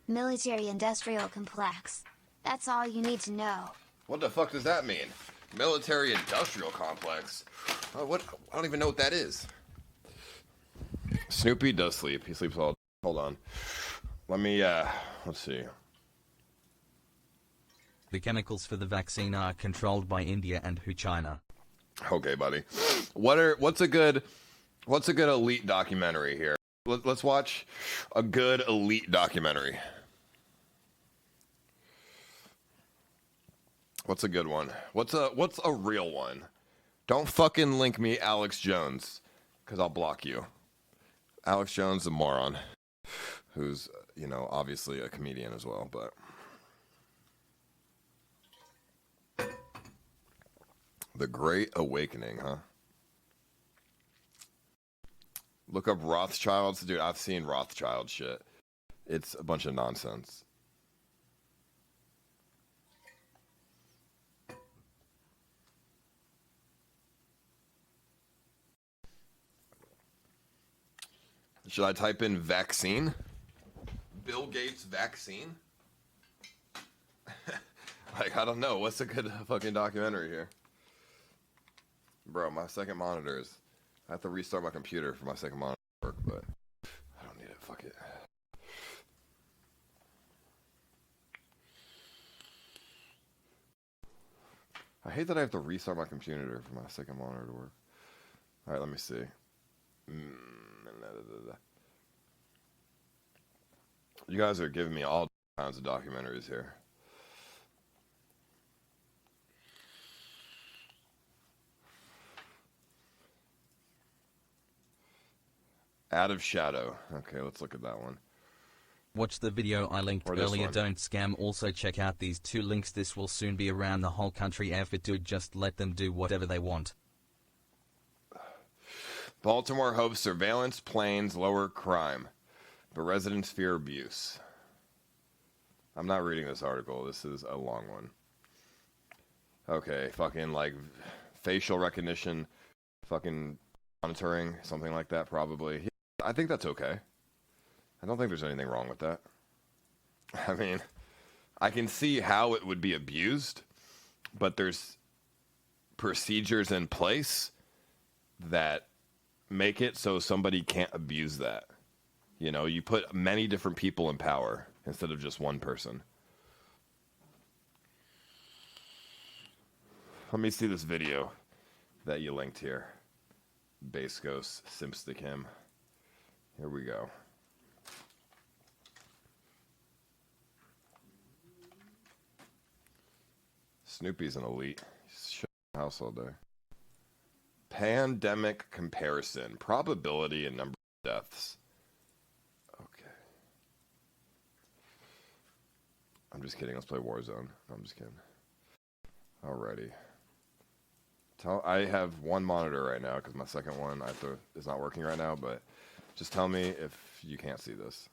Military-industrial complex. That's all you need to know. What the fuck does that mean? Military-industrial complex? What? I don't even know what that is. Snoopy does sleep. He sleeps all... Hold on. Let me, let's see. The chemicals for the vaccine are controlled by India and China. Okay, buddy. What's a good elite documentary here? Let's watch a good elite documentary. What's a good one? What's a real one? Don't fucking link me Alex Jones, because I'll block you. Alex Jones, a moron, who's, you know, obviously a comedian as well, but... The Great Awakening, huh? Look up Rothschilds. Dude, I've seen Rothschild shit. It's a bunch of nonsense. Should I type in vaccine? Bill Gates vaccine? Like, I don't know. What's a good fucking documentary here? Bro, my second monitor is... I have to restart my computer for my second monitor to work, but... I don't need it. Fuck it. I hate that I have to restart my computer for my second monitor to work. Alright, let me see. You guys are giving me all kinds of documentaries here. Out of Shadow. Okay, let's look at that one. Watch the video I linked earlier. Don't scam. Also check out these two links. This will soon be around the whole country. Effort to just let them do whatever they want. Baltimore hopes surveillance planes lower crime, but residents fear abuse. I'm not reading this article. This is a long one. Okay, fucking like facial recognition, fucking monitoring, something like that probably. I think that's okay. I don't think there's anything wrong with that. I mean, I can see how it would be abused, but there's procedures in place that make it so somebody can't abuse that. You know, you put many different people in power instead of just one person. Let me see this video that you linked here. Bascos, Simpstick him. Here we go. Snoopy's an elite. He's shut in the house all day. Pandemic comparison. Probability and number of deaths. Okay. I'm just kidding. Let's play Warzone. No, I'm just kidding. Alrighty. I have one monitor right now because my second one is not working right now, but just tell me if you can't see this.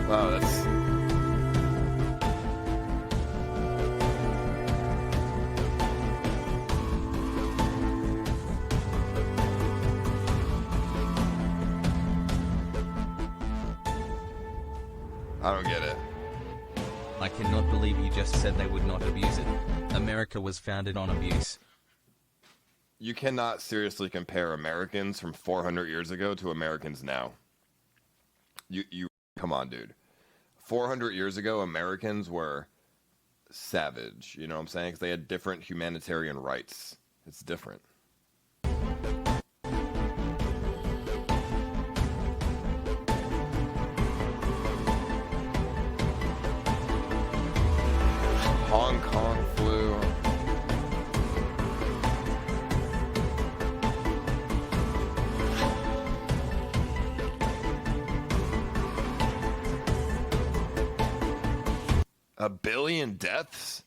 Wow, that's... I don't get it. I cannot believe you just said they would not abuse it. America was founded on abuse. You cannot seriously compare Americans from 400 years ago to Americans now. You come on, dude. 400 years ago, Americans were savage. You know what I'm saying? Because they had different humanitarian rights. It's different. Hong Kong flu. A billion deaths?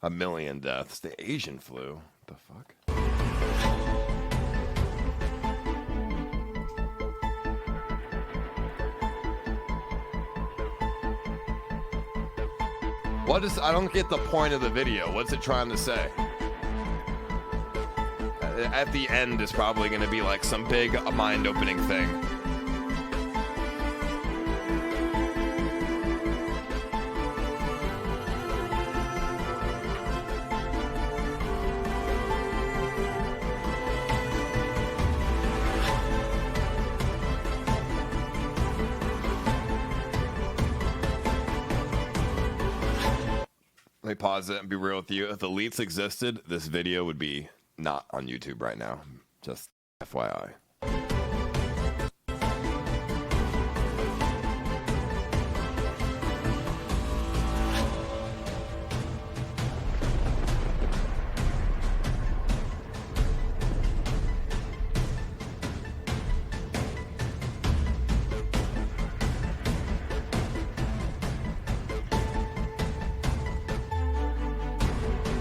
A million deaths. The Asian flu. What the fuck? I don't get the point of the video. What's it trying to say? At the end is probably going to be like some big mind-opening thing. Let me pause it and be real with you. If elites existed, this video would be not on YouTube right now. Just FYI.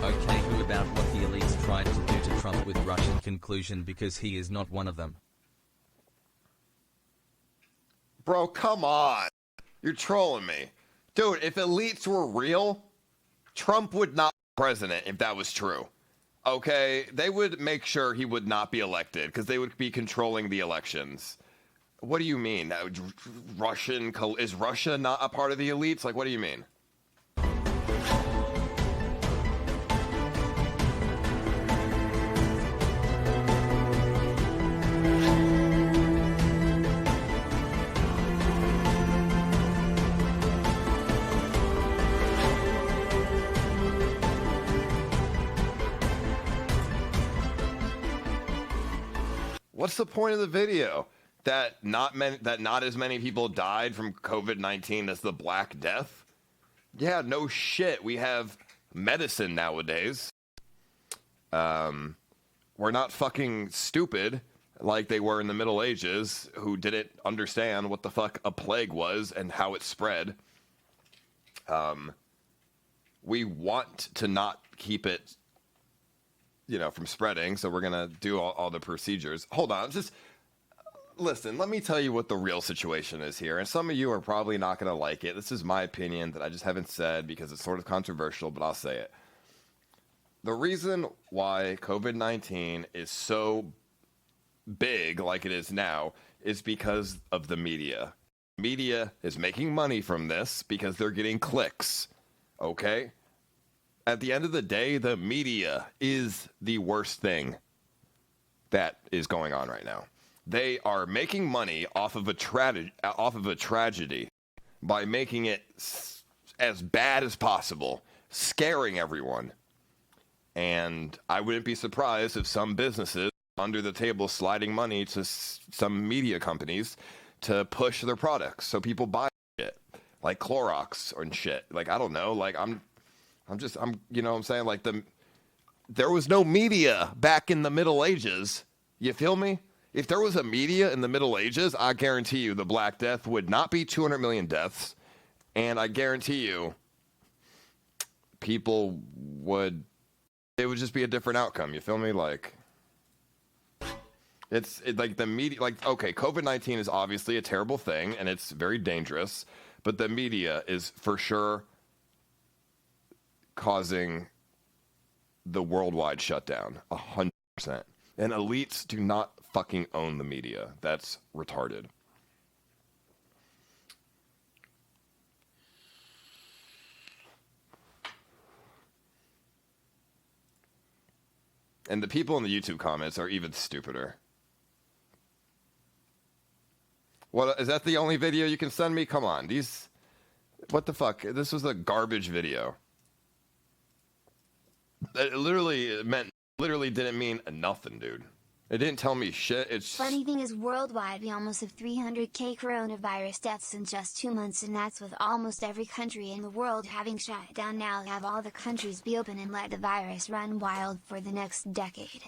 Okay, who about what the elites tried to do to Trump with Russian conclusion because he is not one of them? Bro, come on. You're trolling me. Dude, if elites were real, Trump would not be president if that was true. Okay? They would make sure he would not be elected because they would be controlling the elections. What do you mean? Is Russia not a part of the elites? Like, what do you mean? What's the point of the video? That not as many people died from COVID-19 as the Black Death? Yeah, no shit. We have medicine nowadays. We're not fucking stupid like they were in the Middle Ages, who didn't understand what the fuck a plague was and how it spread. We want to not keep it, from spreading, so we're gonna do all the procedures. Hold on, listen, let me tell you what the real situation is here, and some of you are probably not gonna like it. This is my opinion that I just haven't said because it's sort of controversial, but I'll say it. The reason why COVID-19 is so big like it is now is because of the media. Media is making money from this because they're getting clicks, okay? At the end of the day, the media is the worst thing that is going on right now. They are making money off of a tragedy by making it as bad as possible, scaring everyone. And I wouldn't be surprised if some businesses under the table sliding money to some media companies to push their products so people buy shit like Clorox and shit. Like, I don't know, like I'm you know what I'm saying? Like, there was no media back in the Middle Ages. You feel me? If there was a media in the Middle Ages, I guarantee you the Black Death would not be 200 million deaths. And I guarantee you it would just be a different outcome. You feel me? Like, it's like the media, like, okay, COVID-19 is obviously a terrible thing and it's very dangerous, but the media is for sure causing the worldwide shutdown 100%. And elites do not fucking own the media. That's retarded. And the people in the YouTube comments are even stupider. What, is that the only video you can send me? Come on, what the fuck? This was a garbage video. It literally didn't mean nothing, dude. It didn't tell me shit. Funny thing is, worldwide we almost have 300k coronavirus deaths in just 2 months, and that's with almost every country in the world having shut down. Now have all the countries be open and let the virus run wild for the next decade.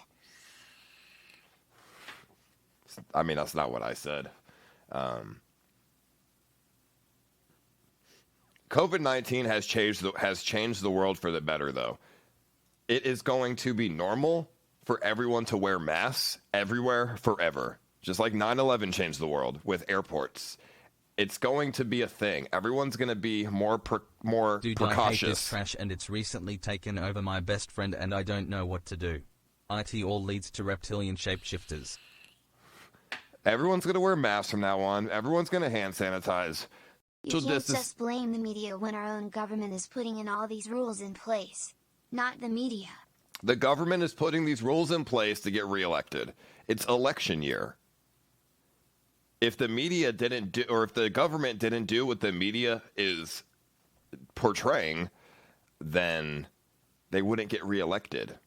I mean, that's not what I said. COVID-19 has changed the world for the better, though. It is going to be normal for everyone to wear masks everywhere forever. Just like 9/11 changed the world with airports. It's going to be a thing. Everyone's going to be more Dude, precautious. I hate this trash and it's recently taken over my best friend and I don't know what to do. IT all leads to reptilian shapeshifters. Everyone's going to wear masks from now on. Everyone's going to hand sanitize. You can't just blame the media when our own government is putting in all these rules in place. Not the media. The government is putting these rules in place to get reelected. It's election year. If the media didn't do, or if the government didn't do what the media is portraying, then they wouldn't get reelected.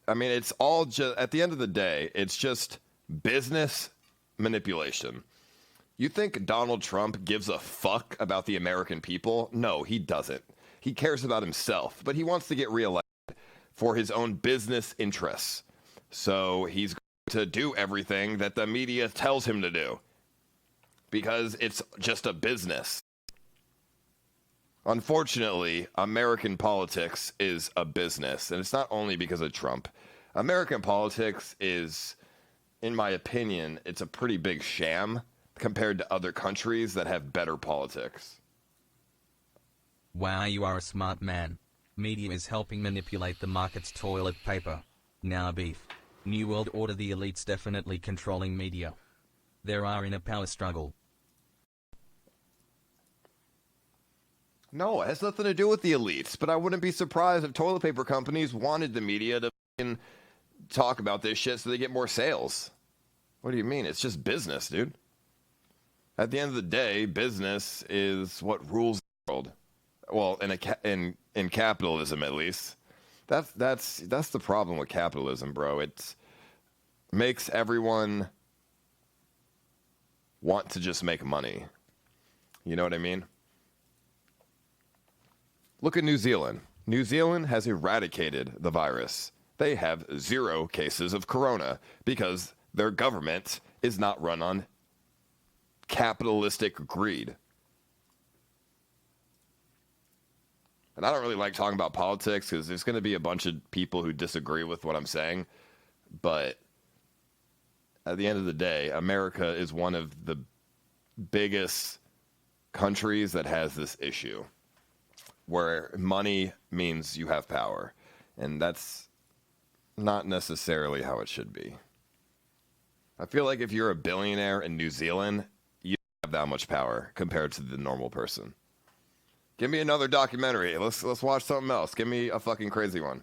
I mean, it's all just, at the end of the day, it's just business manipulation. You think Donald Trump gives a fuck about the American people? No, he doesn't. He cares about himself, but he wants to get reelected for his own business interests. So he's to do everything that the media tells him to do because it's just a business. Unfortunately, American politics is a business, and it's not only because of Trump. American politics is, in my opinion, it's a pretty big sham compared to other countries that have better politics. Wow, you are a smart man. Media is helping manipulate the market's toilet paper. Now beef. New World Order, the elites definitely controlling media. They are in a power struggle. No, it has nothing to do with the elites, but I wouldn't be surprised if toilet paper companies wanted the media to talk about this shit so they get more sales. What do you mean? It's just business, dude. At the end of the day, business is what rules the world. Well, in capitalism, at least. That's the problem with capitalism, bro. It makes everyone want to just make money. You know what I mean? Look at New Zealand. New Zealand has eradicated the virus. They have 0 cases of corona because their government is not run on capitalistic greed. And I don't really like talking about politics because there's going to be a bunch of people who disagree with what I'm saying. But at the end of the day, America is one of the biggest countries that has this issue where money means you have power. And that's not necessarily how it should be. I feel like if you're a billionaire in New Zealand, you don't have that much power compared to the normal person. Give me another documentary. Let's watch something else. Give me a fucking crazy one.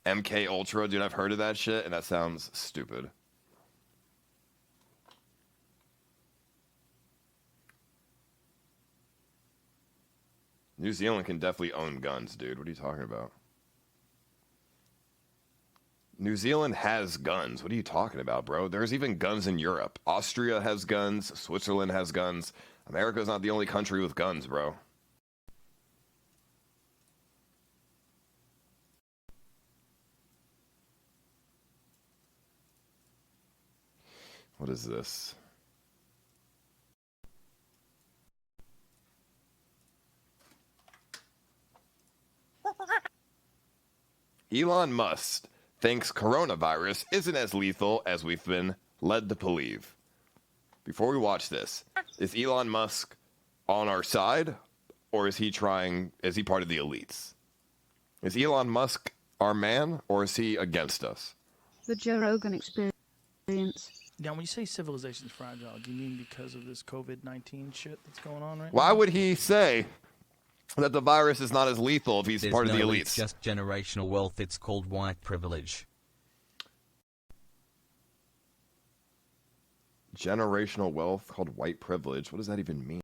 MK Ultra, dude, I've heard of that shit, and that sounds stupid. New Zealand can definitely own guns, dude. What are you talking about? New Zealand has guns. What are you talking about, bro? There's even guns in Europe. Austria has guns. Switzerland has guns. America's not the only country with guns, bro. What is this? Elon Musk thinks coronavirus isn't as lethal as we've been led to believe. Before we watch this, is Elon Musk on our side, or is he part of the elites? Is Elon Musk our man, or is he against us? The Joe Rogan experience. Now, when you say civilization's fragile, do you mean because of this COVID-19 shit that's going on right now? Why would he say that the virus is not as lethal if he's There's part of the no, elites? It's just generational wealth. It's called white privilege. Generational wealth called white privilege. What does that even mean?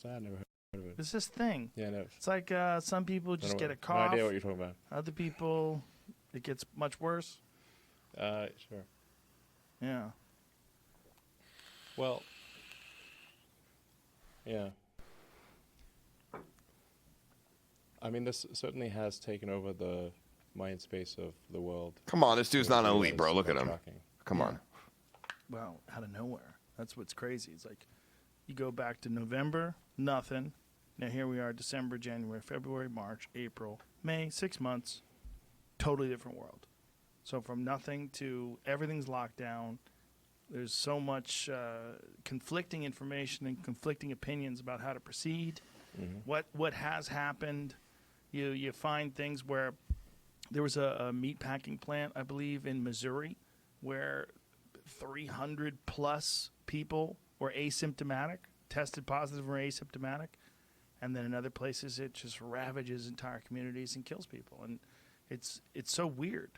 I never heard of it. It's this thing. Yeah, no. It's like some people just get a No cough. idea what you're talking about. Other people, it gets much worse. Sure. Yeah. Well, yeah. I mean, this certainly has taken over the mind space of the world. Come on, this dude's not an elite, bro. Look at him. Tracking. Come on. Well, out of nowhere. That's what's crazy. It's like you go back to November, nothing. Now here we are, December, January, February, March, April, May, 6 months, totally different world. So from nothing to everything's locked down. There's so much conflicting information and conflicting opinions about how to proceed. What has happened. You find things where there was a meat packing plant, I believe, in Missouri, where 300 plus people were asymptomatic, tested positive or asymptomatic, and then in other places it just ravages entire communities and kills people, and it's so weird.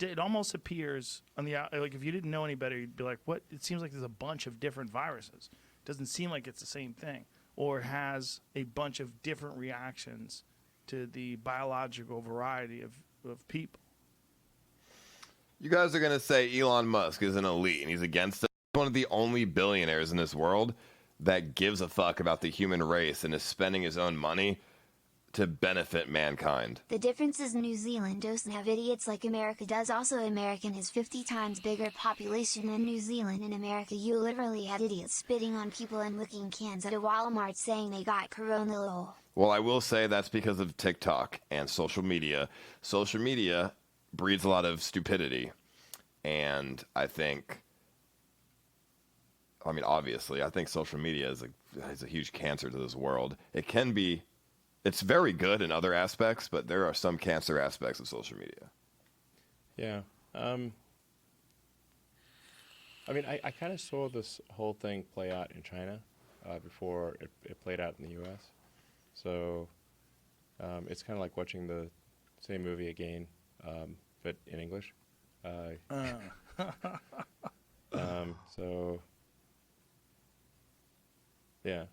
It almost appears on the like if you didn't know any better, you'd be like, "What?" It seems like there's a bunch of different viruses. It doesn't seem like it's the same thing, or has a bunch of different reactions to the biological variety of people. You guys are going to say Elon Musk is an elite and he's against it. He's one of the only billionaires in this world that gives a fuck about the human race and is spending his own money to benefit mankind. The difference is New Zealand doesn't have idiots like America does. Also, America has 50 times bigger population than New Zealand. In America, you literally had idiots spitting on people and licking cans at a Walmart saying they got corona. Lol. Well, I will say that's because of TikTok and social media. Social media breeds a lot of stupidity. And I think, I mean, obviously, I think social media is a huge cancer to this world. It can be, it's very good in other aspects, but there are some cancer aspects of social media. Yeah. I mean, I kind of saw this whole thing play out in China before it played out in the U.S. So it's kind of like watching the same movie again, but in English. So, yeah.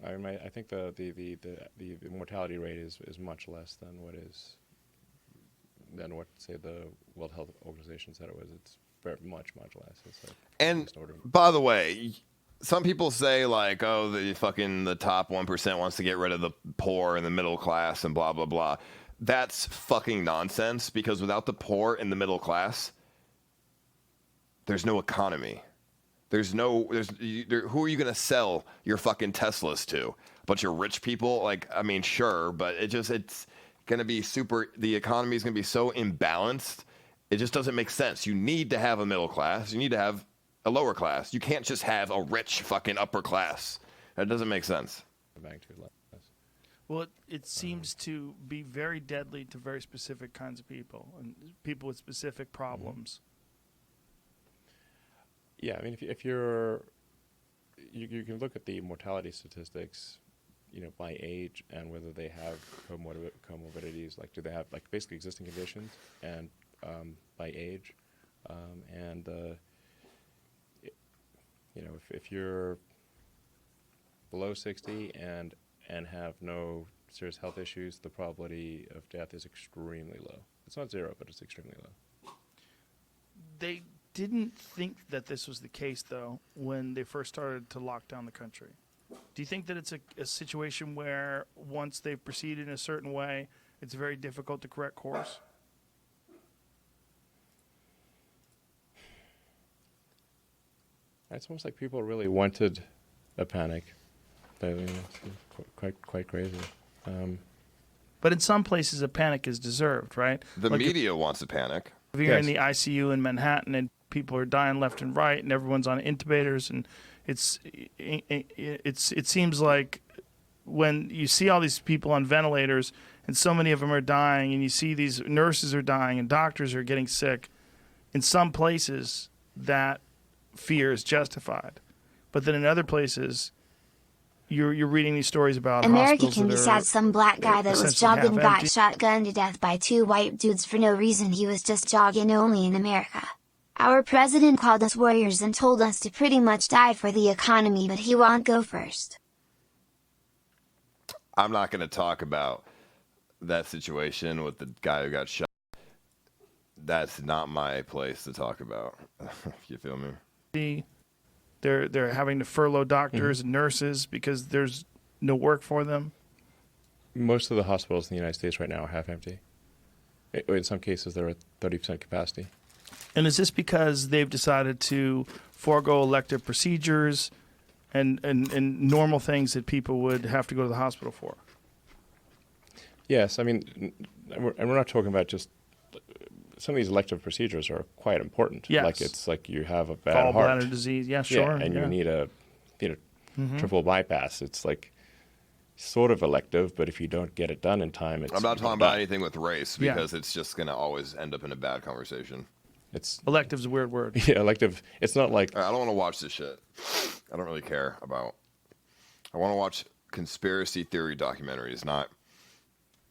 I think the mortality rate is much less than what say the World Health Organization said it was. It's very much less. It's like And by the way, some people say like, oh, the top 1% wants to get rid of the poor and the middle class and blah blah blah. That's fucking nonsense, because without the poor and the middle class, there's no economy. Who are you going to sell your fucking Teslas to? A bunch of rich people? Like, I mean, sure, but it's going to be the economy is going to be so imbalanced. It just doesn't make sense. You need to have a middle class. You need to have a lower class. You can't just have a rich fucking upper class. That doesn't make sense. Well, it seems to be very deadly to very specific kinds of people and people with specific problems. Yeah, I mean, if you can look at the mortality statistics, by age and whether they have comorbidities, like do they have like basically existing conditions, and by age, and if you're below 60 and have no serious health issues, the probability of death is extremely low. It's not zero, but it's extremely low. They didn't think that this was the case, though, when they first started to lock down the country. Do you think that it's a situation where once they proceed in a certain way, it's very difficult to correct course? It's almost like people really wanted a panic. It's quite crazy. But in some places, a panic is deserved, right? The media wants a panic. If you're in the ICU in Manhattan and people are dying left and right, and everyone's on intubators, and it seems like when you see all these people on ventilators and so many of them are dying, and you see these nurses are dying and doctors are getting sick, in some places that fear is justified, but then in other places you're reading these stories about America hospitals can that be are sad. Some black guy that was essentially jogging got half-empty. shotgunned to death by two white dudes for no reason. He was just jogging. Only in America. Our president called us warriors and told us to pretty much die for the economy, but he won't go first. I'm not going to talk about that situation with the guy who got shot. That's not my place to talk about. You feel me? They're having to furlough doctors and nurses because there's no work for them. Most of the hospitals in the United States right now are half empty. In some cases, they're at 30% capacity. And is this because they've decided to forego elective procedures and normal things that people would have to go to the hospital for? Yes, I mean, and we're not talking about just some of these elective procedures are quite important. Yes. Like it's like you have a bad heart, gallbladder disease. Yeah, sure. and you need a triple bypass. It's like sort of elective, but if you don't get it done in time, it's I'm not talking about anything with race Yeah. because it's just going to always end up in a bad conversation. It's Elective's a weird word. yeah, elective. It's not like I don't want to watch this shit. I don't really care about. I want to watch conspiracy theory documentaries, not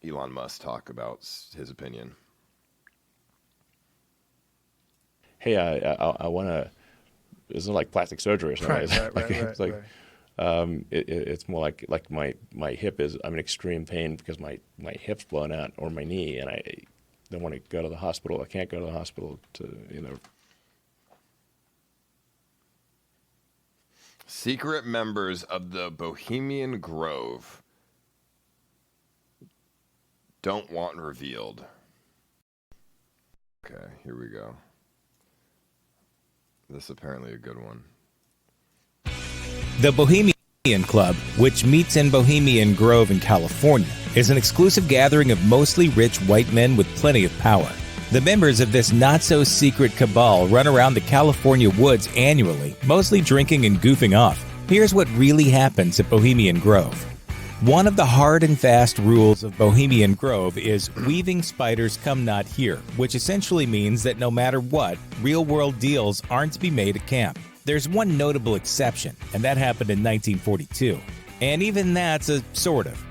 Elon Musk talk about his opinion. hey, I want to. It's not like plastic surgery or something. It's like it's more like my hip is. I'm in extreme pain because my hip's blown out or my knee, and I don't want to go to the hospital. I can't go to the hospital to Secret members of the Bohemian Grove don't want revealed. Okay, here we go. This is apparently a good one. The Bohemian Club, which meets in Bohemian Grove in California, is an exclusive gathering of mostly rich white men with plenty of power. The members of this not-so-secret cabal run around the California woods annually, mostly drinking and goofing off. Here's what really happens at Bohemian Grove. One of the hard and fast rules of Bohemian Grove is weaving spiders come not here, which essentially means that no matter what, real-world deals aren't to be made at camp. There's one notable exception, and that happened in 1942. And even that's a sort of.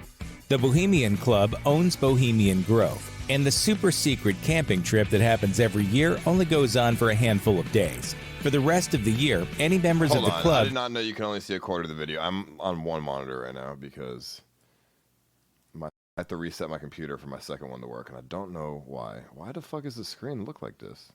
The Bohemian Club owns Bohemian Grove, and the super-secret camping trip that happens every year only goes on for a handful of days. For the rest of the year, any members Hold of the on, club... I did not know you can only see a quarter of the video. I'm on one monitor right now because I have to reset my computer for my second one to work, and I don't know why. Why the fuck does the screen look like this?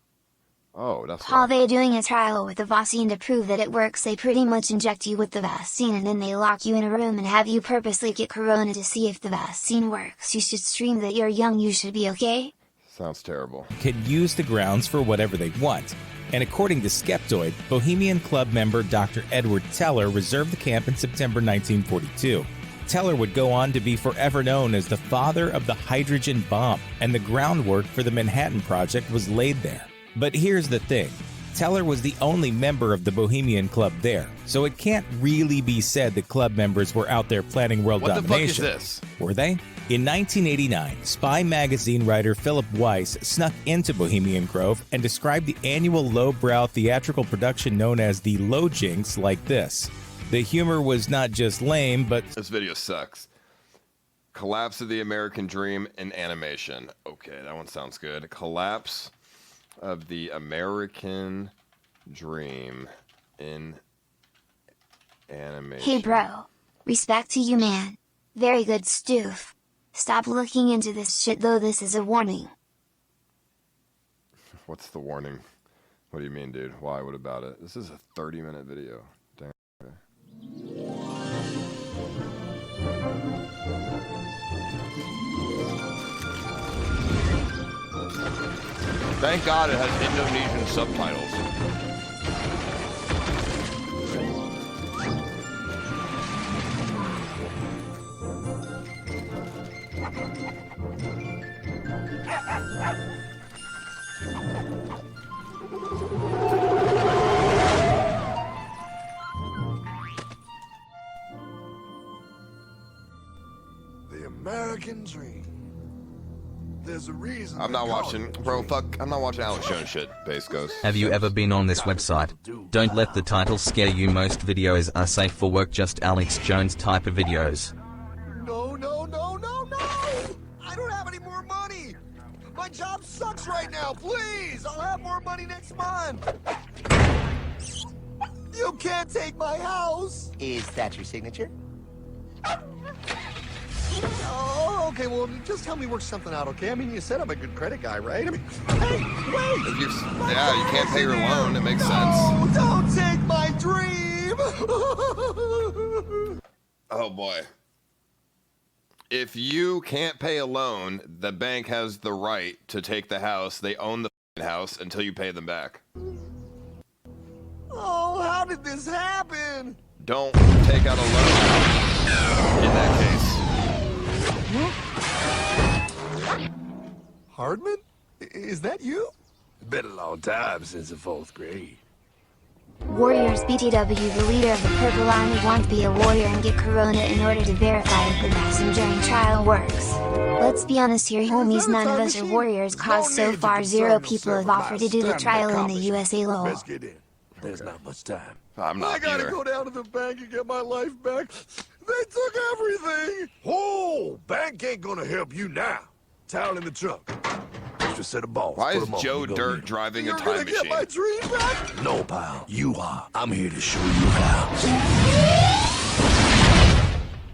Oh, that's While why. they're doing a trial with the vaccine to prove that it works, they pretty much inject you with the vaccine and then they lock you in a room and have you purposely get corona to see if the vaccine works. You should stream that you're young, you should be okay. Sounds terrible. Could use the grounds for whatever they want. And according to Skeptoid, Bohemian Club member Dr. Edward Teller reserved the camp in September 1942. Teller would go on to be forever known as the father of the hydrogen bomb, and the groundwork for the Manhattan Project was laid there. But here's the thing. Teller was the only member of the Bohemian Club there, so it can't really be said that club members were out there planning world What the fuck is domination. this? Were they? In 1989, Spy magazine writer Philip Weiss snuck into Bohemian Grove and described the annual lowbrow theatrical production known as the Low Jinks like this. The humor was not just lame, but This video sucks. Collapse of the American Dream in animation. Okay, that one sounds good. Collapse of the American Dream in animation. Hey bro. Respect to you, man. Very good stoof. Stop looking into this shit though, this is a warning. What's the warning? What do you mean, dude? Why? What about it? This is a 30-minute video. Damn. Okay. Thank God it has Indonesian subtitles. The American dream. There's a reason. I'm not watching, bro. Fuck, I'm not watching Alex Jones shit. Base Ghost. Have you ever been on this website? Don't let the title scare you. Most videos are safe for work, just Alex Jones type of videos. No, no, no, no, no! I don't have any more money! My job sucks right now, please! I'll have more money next month! You can't take my house! Is that your signature? Oh, okay, well, just help me work something out, okay? I mean, you said I'm a good credit guy, right? I mean, hey, wait! If yeah, you can't pay your loan. It makes sense. No, don't take my dream! Oh boy. If you can't pay a loan, the bank has the right to take the house. They own the House until you pay them back. Oh, how did this happen? Don't take out a loan in that case. Hardman? Is that you? It's been a long time since the 4th grade. Warriors BTW, the leader of the Purple Army, wants to be a warrior and get Corona in order to verify if the vaccine during trial works. Let's be honest here, homies, none of us are warriors, cause so far 0 people have offered to do the trial in the USA law. Let's get in. There's not much time. I'm not I gotta either. go down to the bank and get my life back. They took everything. Oh, bank ain't gonna help you now. Towel in the trunk. Extra set of balls. Why Put is 'em on. Joe You go Dirt need 'em. driving a You're time gonna get my machine? dream back? No, pal. You are. I'm here to show you how.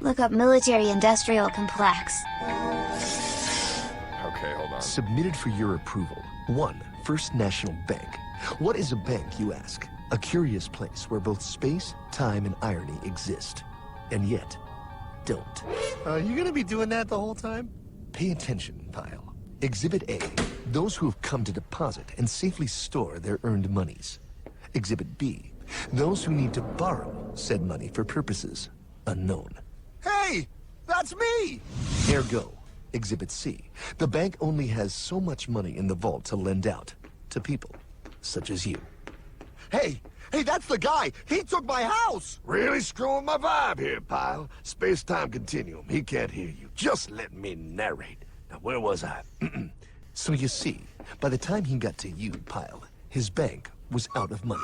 Look up military-industrial complex. Okay, hold on. Submitted for your approval. 1. First National Bank. What is a bank, you ask? A curious place where both space, time, and irony exist. And yet, don't. You gonna be doing that the whole time? Pay attention, pile. Exhibit A. Those who have come to deposit and safely store their earned monies. Exhibit B. Those who need to borrow said money for purposes unknown. Hey, that's me. Ergo, Exhibit C. The bank only has so much money in the vault to lend out to people such as you. Hey, that's the guy. He took my house. Really screwing my vibe here, pal. Space-time continuum. He can't hear you. Just let me narrate. Now, where was I? So you see, by the time he got to you, Pile, his bank was out of money.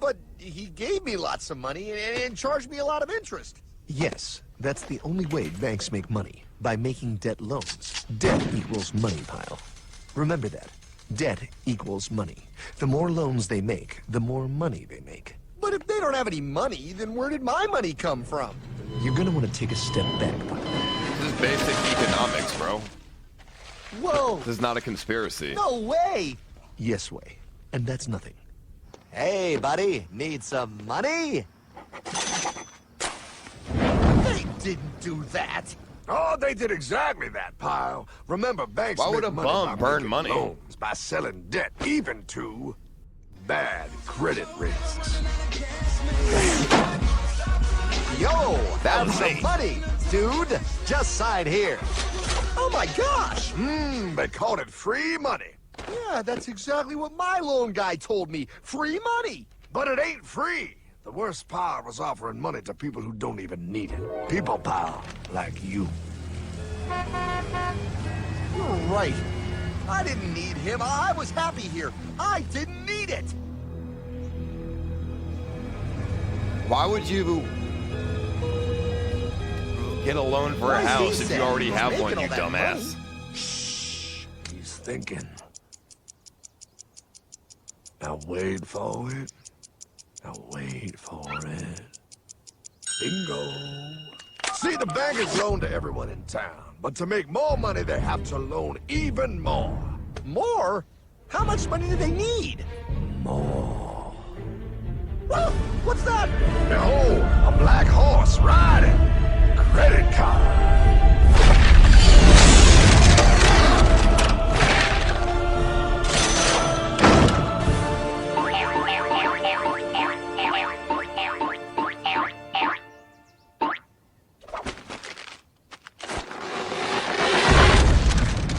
But he gave me lots of money and charged me a lot of interest. Yes, that's the only way banks make money, by making debt loans. Debt equals money, Pile. Remember that. Debt equals money. The more loans they make, the more money they make. But if they don't have any money, then where did my money come from? You're gonna want to take a step back, Pile. This is basic economics, bro. Whoa, This is not a conspiracy. no way. Yes way. And that's nothing. Hey, buddy, need some money? They didn't do that. Oh, they did exactly that, pal. Remember, banks Why would make a money bum by burn making money? loans, by selling debt, even to bad credit risks. Yo, have some money, dude. Just sign here. Oh my gosh. They called it free money. Yeah, that's exactly what my loan guy told me. Free money. But it ain't free. The worst part was offering money to people who don't even need it. People, pal, like you. You're right. I didn't need him. I was happy here. I didn't need it. Why would you get a loan for a Why is he house if sad? you already He was have making one, all you that dumbass? Shh. He's thinking. Now wait for it. Now wait for it. Bingo. See, the bank is loaned to everyone in town, but to make more money, they have to loan even more. More? How much money do they need? More. Whoa, what's that? Behold, a black horse riding. Credit card.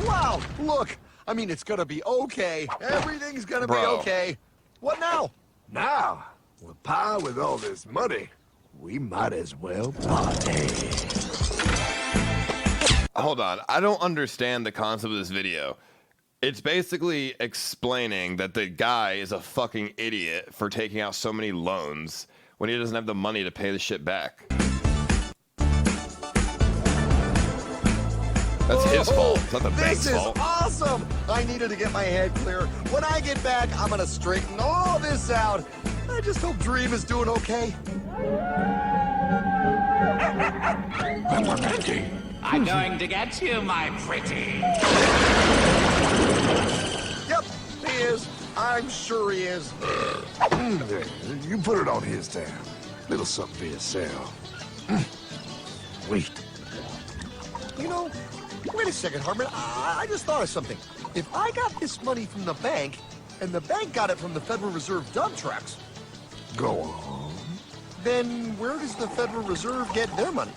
Wow, look. I mean, it's gonna be okay. Everything's gonna be Bro. okay. What now? Now, with power with all this money, we might as well party. Hold on. I don't understand the concept of this video. It's basically explaining that the guy is a fucking idiot for taking out so many loans when he doesn't have the money to pay the shit back. That's his fault. It's not the bank's This is fault. awesome! I needed to get my head clear. When I get back, I'm gonna straighten all this out. I just hope Dream is doing okay. I'm going to get you, my pretty. Yep, he is. I'm sure he is. You put it on his tab. Little something for yourself. Wait. You know, wait a second, Hartman. I just thought of something. If I got this money from the bank, and the bank got it from the Federal Reserve dump trucks, Go on. then where does the Federal Reserve get their money?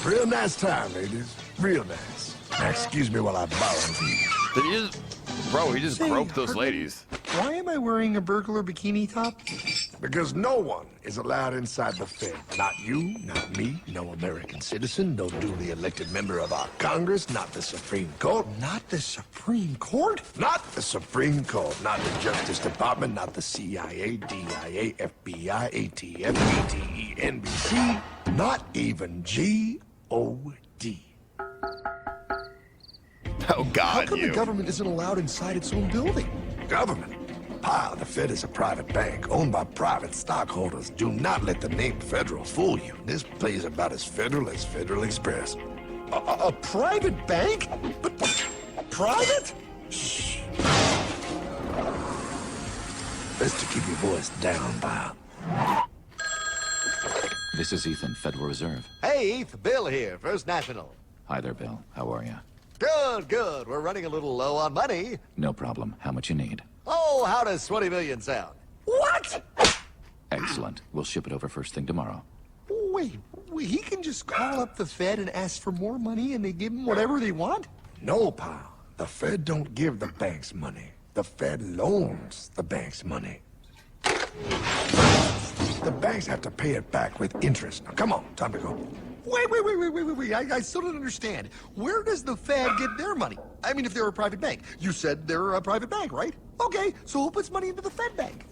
Real nice time, ladies. Real nice. Now, excuse me while I borrow these. Did he just... Bro, he just Say, groped those Hartman, ladies. Why am I wearing a burglar bikini top? Because no one is allowed inside the Fed. Not you, not me, no American citizen, no duly elected member of our Congress, not the Supreme Court. Not the Supreme Court? Not the Supreme Court, not the Justice Department, not the CIA, DIA, FBI, ATF, ATE, NBC, not even G.O.D. Oh, God, How come you. the government isn't allowed inside its own building? Government. Pile, the Fed is a private bank owned by private stockholders. Do not let the name Federal fool you. This place is about as federal as Federal Express. A private bank? But private? Shh. Best to keep your voice down, pal. This is Ethan, Federal Reserve. Hey, Eth, Bill here, First National. Hi there, Bill. How are you? Good, good. We're running a little low on money. No problem. How much you need? Oh, how does 20 million sound? What? Excellent. We'll ship it over first thing tomorrow. Wait, he can just call up the Fed and ask for more money and they give him whatever they want? No, pal. The Fed don't give the banks money. The Fed loans the banks money. The banks have to pay it back with interest. Now, come on, time to go. Wait. I still don't understand. Where does the Fed get their money? I mean, if they're a private bank. You said they're a private bank, right? Okay, so who puts money into the Fed bank?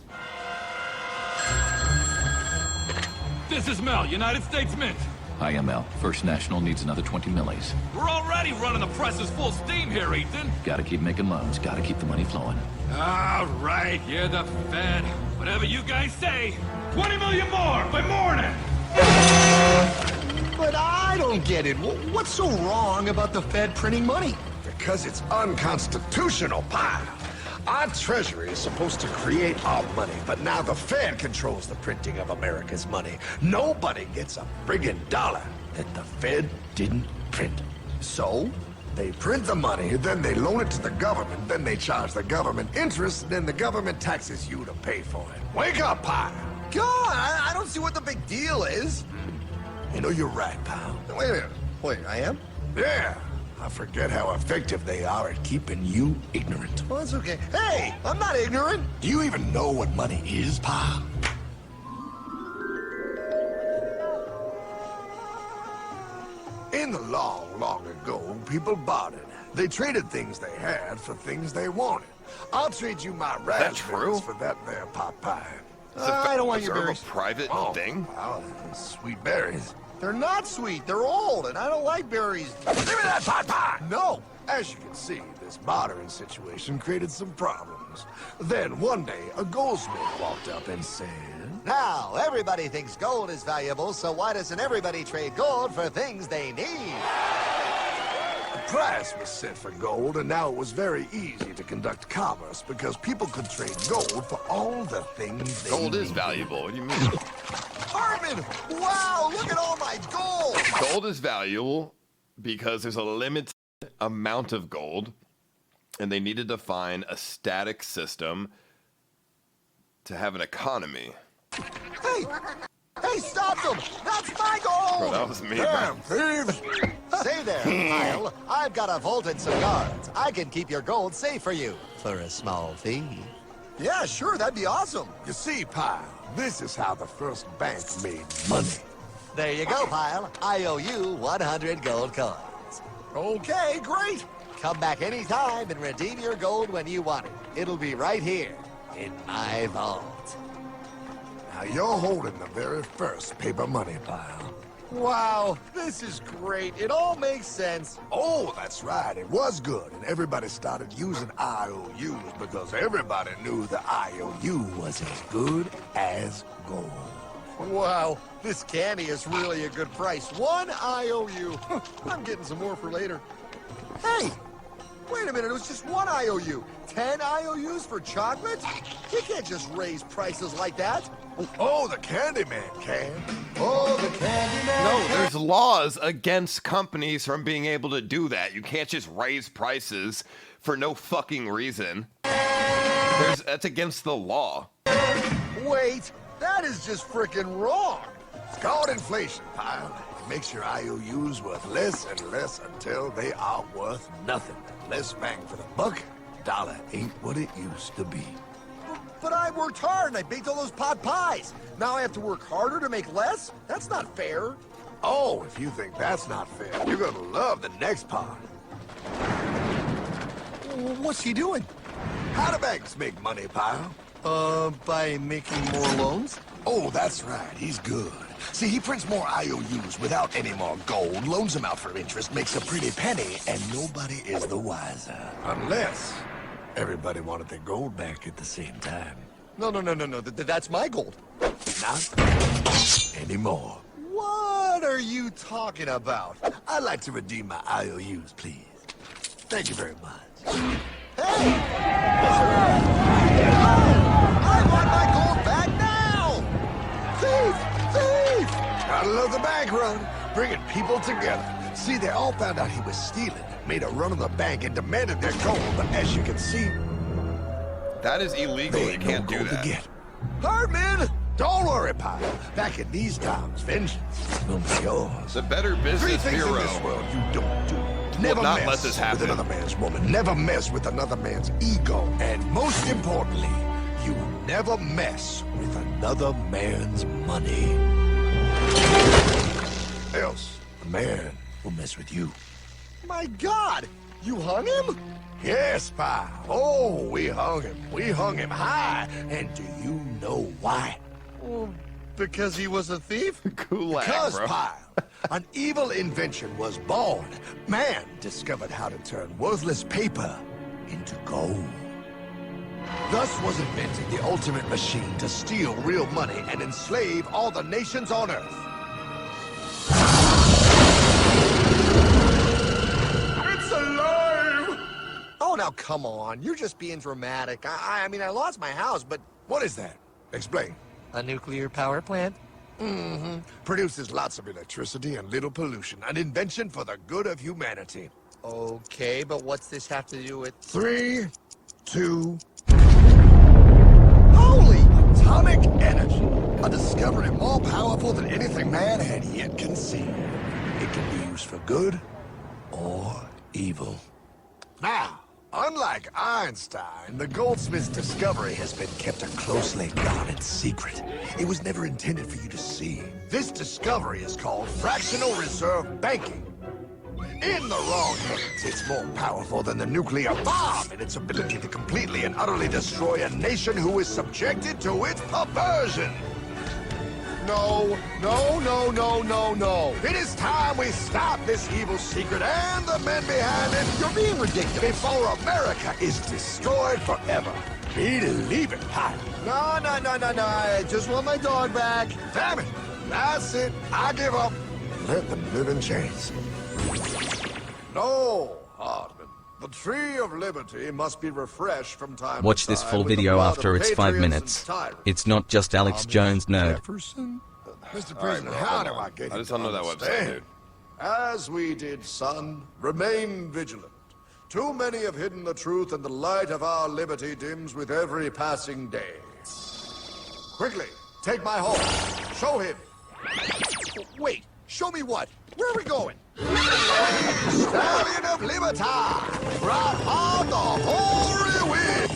This is Mel, United States Mint. Hi, ML. First National needs another 20 millis. We're already running the presses full steam here, Ethan. Gotta keep making loans. Gotta keep the money flowing. All right, you're the Fed. Whatever you guys say. 20 million more by morning. But I don't get it. What's so wrong about the Fed printing money? Because it's unconstitutional, pal. Our Treasury is supposed to create our money, but now the Fed controls the printing of America's money. Nobody gets a friggin' dollar that the Fed didn't print. So, they print the money, then they loan it to the government, then they charge the government interest, then the government taxes you to pay for it. Wake up, pal! God, I don't see what the big deal is. You know, you're right, pal. Wait a minute. Wait, I am? Yeah. I forget how effective they are at keeping you ignorant. Well, that's okay. Hey, I'm not ignorant. Do you even know what money is, pal? In the long ago, people bartered. They traded things they had for things they wanted. I'll trade you my raspberries for that there pot pie. I don't want your berries. A private thing? Wow, sweet berries. They're not sweet. They're old, and I don't like berries. Give me that pot pie! No! As you can see, this bartering situation created some problems. Then one day, a goldsmith walked up and said, Now, everybody thinks gold is valuable, so why doesn't everybody trade gold for things they need? A price was set for gold, and now it was very easy to conduct commerce because people could trade gold for all the things they Gold is needed. valuable. What do you mean? Hartman! Wow, look at all my gold! Gold is valuable because there's a limited amount of gold, and they needed to find a static system to have an economy. Hey, stop them! That's my gold! Bro, that was me, Damn, bro. thieves! Say there, Kyle. I've got a vault and some guards. I can keep your gold safe for you for a small fee. Yeah, sure, that'd be awesome. You see, pal, this is how the first bank made money. There you go, Pile. I owe you 100 gold coins. Okay, great. Come back anytime and redeem your gold when you want it. It'll be right here in my vault. Now you're holding the very first paper money, pal. Wow, this is great. It all makes sense. Oh, that's right. It was good, and everybody started using IOUs because everybody knew the IOU was as good as gold. Wow, this candy is really a good price. 1 IOU. I'm getting some more for later. Hey, wait a minute, it was just 1 IOU. 10 IOUs for chocolate? You can't just raise prices like that. Oh, the Candyman can. Oh, the Candyman No, there's laws against companies from being able to do that. You can't just raise prices for no fucking reason. That's against the law. Wait, that is just freaking wrong. It's called inflation, pal. It makes your IOUs worth less and less until they are worth nothing. Less bang for the buck. Dollar ain't what it used to be. But I worked hard and I baked all those pot pies. Now I have to work harder to make less? That's not fair. Oh, if you think that's not fair, you're gonna love the next part. What's he doing? How do banks make money, pal? By making more loans? Oh, that's right. He's good. See, he prints more IOUs without any more gold, loans them out for interest, makes a pretty penny, and nobody is the wiser. Unless everybody wanted their gold back at the same time. No. That's my gold. Not anymore. What are you talking about? I'd like to redeem my IOUs, please. Thank you very much. Hey! I want my gold back now! Thief! Gotta love the bank run, bringing people together. See, they all found out he was stealing, made a run on the bank, and demanded their gold, but as you can see... That is illegal. You can't do that. Hardman! Don't worry, pal. Back in these times, vengeance will be yours. The Better Business Three things Bureau in this world you don't do. Never not mess let this happen. with another man's woman. Never mess with another man's ego. And most importantly, you never mess with another man's money. Else, a man will mess with you. My God! You hung him? Yes, pal. Oh, we hung him. We hung him high. And do you know why? Well, because he was a thief? Gulag, Because, bro. pal, an evil invention was born. Man discovered how to turn worthless paper into gold. Thus was invented the ultimate machine to steal real money and enslave all the nations on Earth. It's alive! Oh, now come on. You're just being dramatic. I mean, I lost my house, but... What is that? Explain. A nuclear power plant? Mm-hmm. Produces lots of electricity and little pollution. An invention for the good of humanity. Okay, but what's this have to do with... 3, 2... Holy! Atomic energy! A discovery more powerful than anything man had yet conceived. It can be used for good or evil. Now, unlike Einstein, the goldsmith's discovery has been kept a closely guarded secret. It was never intended for you to see. This discovery is called fractional reserve banking. In the wrong hands, it's more powerful than the nuclear bomb in its ability to completely and utterly destroy a nation who is subjected to its perversion. No. It is time we stop this evil secret and the men behind it. You're being ridiculous. Before America is destroyed forever. Believe it, Pat. No. I just want my dog back. Damn it. That's it. I give up. Let them live in chains. No, Hardman. The Tree of Liberty must be refreshed from time Watch to this time full with the video blood after of it's 5 patriots minutes. and tyrants. It's not just Alex Jones, nerd. Jefferson? Mr. All right, Prisoner, bro, how hold do on. I get I you just to don't know that website, understand? dude. As we did, son, remain vigilant. Too many have hidden the truth, and the light of our liberty dims with every passing day. Quickly, take my horse. Show him. Wait, show me what? Where are we going? Stallion of Liberty! Right on the hoary wind!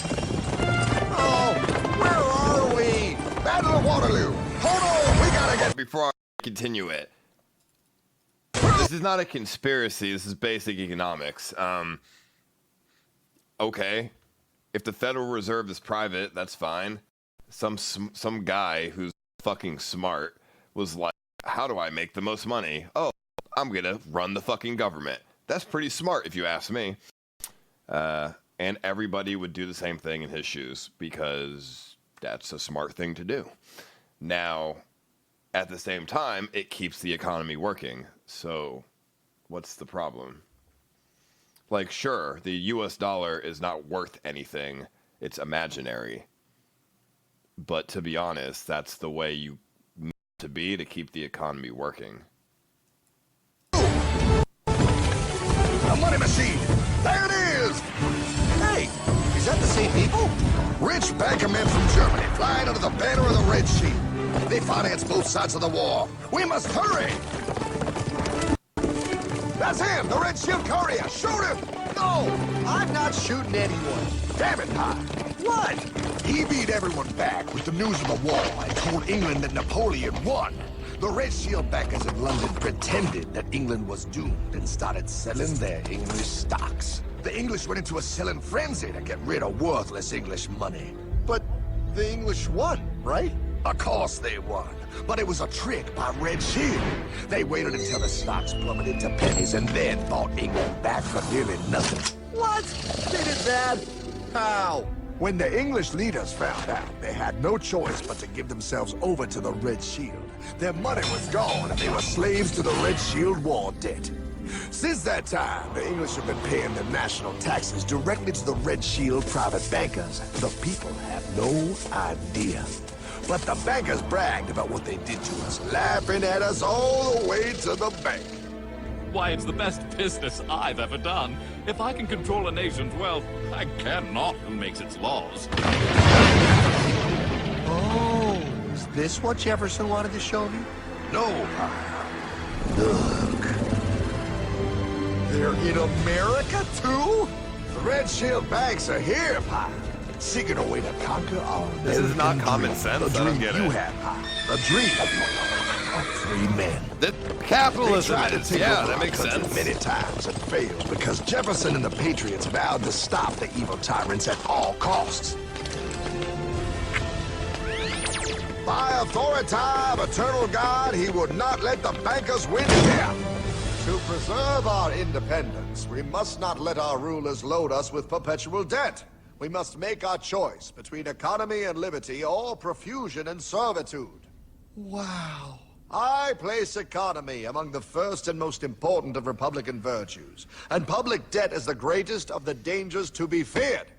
Oh, where are we? Battle of Waterloo! Hold on, we gotta get... Before I continue it, this is not a conspiracy. This is basic economics. Okay, if the Federal Reserve is private, that's fine. Some guy who's fucking smart was like, how do I make the most money? Oh, I'm gonna run the fucking government. That's pretty smart if you ask me. And everybody would do the same thing in his shoes because that's a smart thing to do. Now, at the same time, it keeps the economy working. So, what's the problem? Like, sure, the US dollar is not worth anything. It's imaginary. But to be honest, that's the way you need to be to keep the economy working. A money machine! There it is! Hey, is that the same people? Rich banker men from Germany flying under the banner of the Red Shield. They finance both sides of the war. We must hurry! That's him, the Red Shield courier! Shoot him! No, I'm not shooting anyone. Damn it, Pie! What? He beat everyone back with the news of the war and told England that Napoleon won. The Red Shield bankers in London pretended that England was doomed and started selling their English stocks. The English went into a selling frenzy to get rid of worthless English money. But the English won, right? Of course they won, but it was a trick by Red Shield. They waited until the stocks plummeted to pennies and then bought England back for nearly nothing. What? They did that? How? When the English leaders found out, they had no choice but to give themselves over to the Red Shield. Their money was gone and they were slaves to the Red Shield war debt. Since that time, the English have been paying their national taxes directly to the Red Shield private bankers. The people have no idea. But the bankers bragged about what they did to us, laughing at us all the way to the bank. Why, it's the best business I've ever done. If I can control a nation's wealth, I care not who makes its laws. Oh, is this what Jefferson wanted to show me? No, look. They're in America, too? The Red Shield banks are here, Pie. Seeking a way to conquer our This is not American common dream. sense. The I don't dream get you it. have, Pie. The dream of free men. Capitalism They tried to is. take Yeah, over that our makes country sense. many times and failed because Jefferson and the Patriots vowed to stop the evil tyrants at all costs. By authority of eternal God, he would not let the bankers win here. To preserve our independence, we must not let our rulers load us with perpetual debt. We must make our choice between economy and liberty or profusion and servitude. Wow. I place economy among the first and most important of Republican virtues, and public debt is the greatest of the dangers to be feared.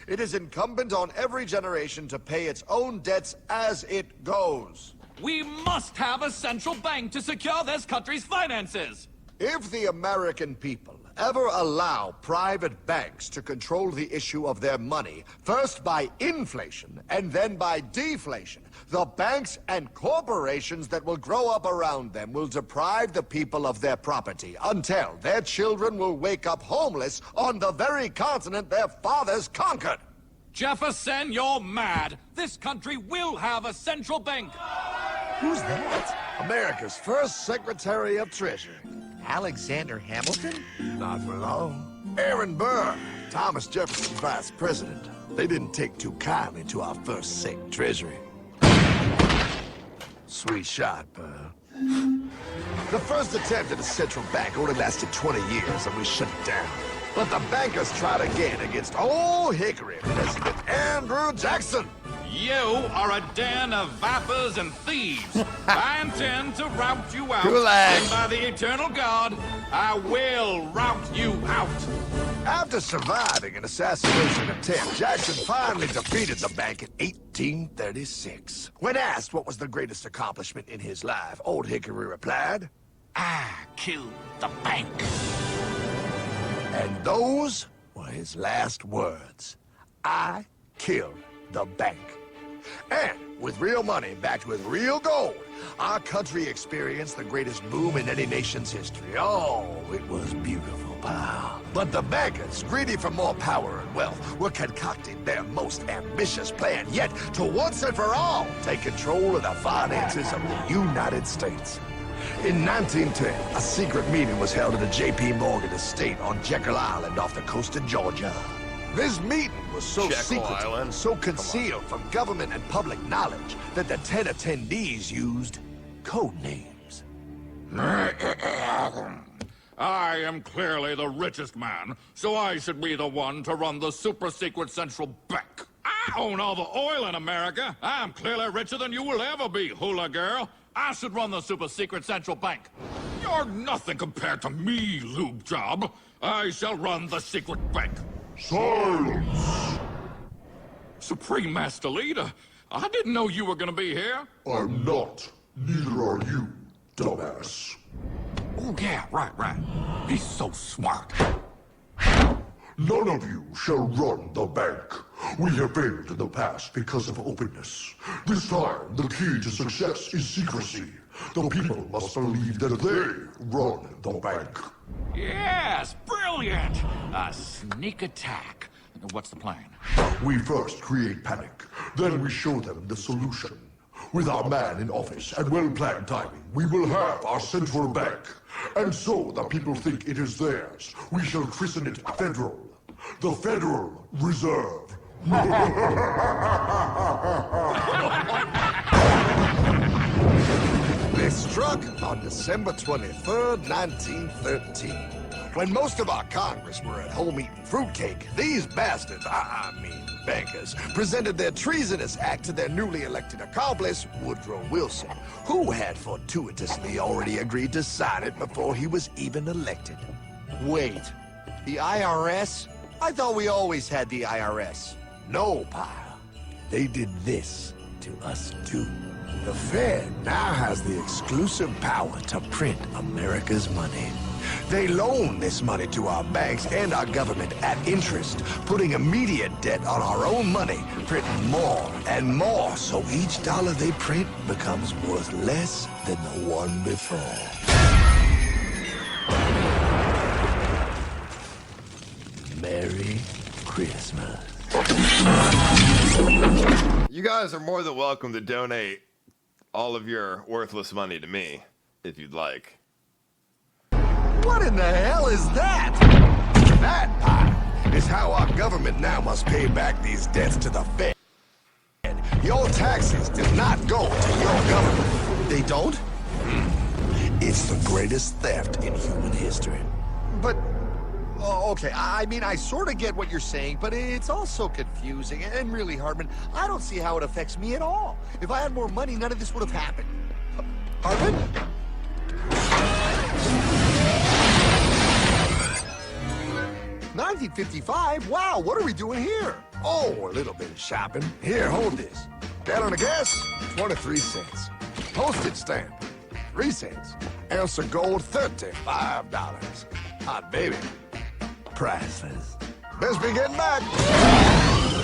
It is incumbent on every generation to pay its own debts as it goes. We must have a central bank to secure this country's finances. If the American people ever allow private banks to control the issue of their money, first by inflation and then by deflation, the banks and corporations that will grow up around them will deprive the people of their property until their children will wake up homeless on the very continent their fathers conquered. Jefferson, you're mad. This country will have a central bank. Who's that? America's first Secretary of Treasury. Alexander Hamilton? Not for long. Aaron Burr, Thomas Jefferson's vice president. They didn't take too kindly to our first Sec Treasury. Sweet shot, Burr. The first attempt at a central bank only lasted 20 years and we shut it down. But the bankers tried again against old Hickory President Andrew Jackson. You are a den of vipers and thieves. I intend to rout you out. Gulag. And by the eternal God, I will rout you out. After surviving an assassination attempt, Jackson finally defeated the bank in 1836. When asked what was the greatest accomplishment in his life, old Hickory replied, I killed the bank. and those were his last words. I killed the bank. And with real money backed with real gold, our country experienced the greatest boom in any nation's history. Oh, it was beautiful, pal. But the bankers, greedy for more power and wealth, were concocting their most ambitious plan yet to once and for all take control of the finances of the United States. In 1910, a secret meeting was held at the J.P. Morgan estate on Jekyll Island off the coast of Georgia. This meeting was so Jekyll secret Island? and so concealed from government and public knowledge that the 10 attendees used code names. I am clearly the richest man, so I should be the one to run the super-secret central bank. I own all the oil in America. I'm clearly richer than you will ever be, hula girl. I should run the super-secret central bank. You're nothing compared to me, lube job. I shall run the secret bank. Silence! Supreme Master Leader, I didn't know you were gonna be here. I'm not. Neither are you, dumbass. Oh yeah, right. He's so smart. None of you shall run the bank. We have failed in the past because of openness. This time, the key to success is secrecy. The people must believe that they run the bank. Yes, brilliant! A sneak attack. What's the plan? We first create panic, then we show them the solution. With our man in office and well-planned timing, we will have our central bank. And so the people think it is theirs. We shall christen it Federal. The Federal Reserve. They struck on December 23rd, 1913. When most of our Congress were at home eating fruitcake, these bastards, I mean bankers, presented their treasonous act to their newly elected accomplice, Woodrow Wilson, who had fortuitously already agreed to sign it before he was even elected. Wait, the IRS? I thought we always had the IRS. No, pal. They did this to us too. The Fed now has the exclusive power to print America's money. They loan this money to our banks and our government at interest, putting immediate debt on our own money, printing more and more, so each dollar they print becomes worth less than the one before. Merry Christmas. You guys are more than welcome to donate all of your worthless money to me, if you'd like. What in the hell is that? That, pal, is how our government now must pay back these debts to the Fed. Your taxes do not go to your government. They don't? It's the greatest theft in human history. But, okay, I mean, I sort of get what you're saying, but it's also confusing. And really, Hartman, I don't see how it affects me at all. If I had more money, none of this would have happened. Hartman? 1955? Wow, what are we doing here? Oh, a little bit of shopping. Here, hold this. Gallon of gas, 23 cents. Postage stamp, 3 cents. Ounce of gold, $35. Hot baby. Priceless. Best be getting back.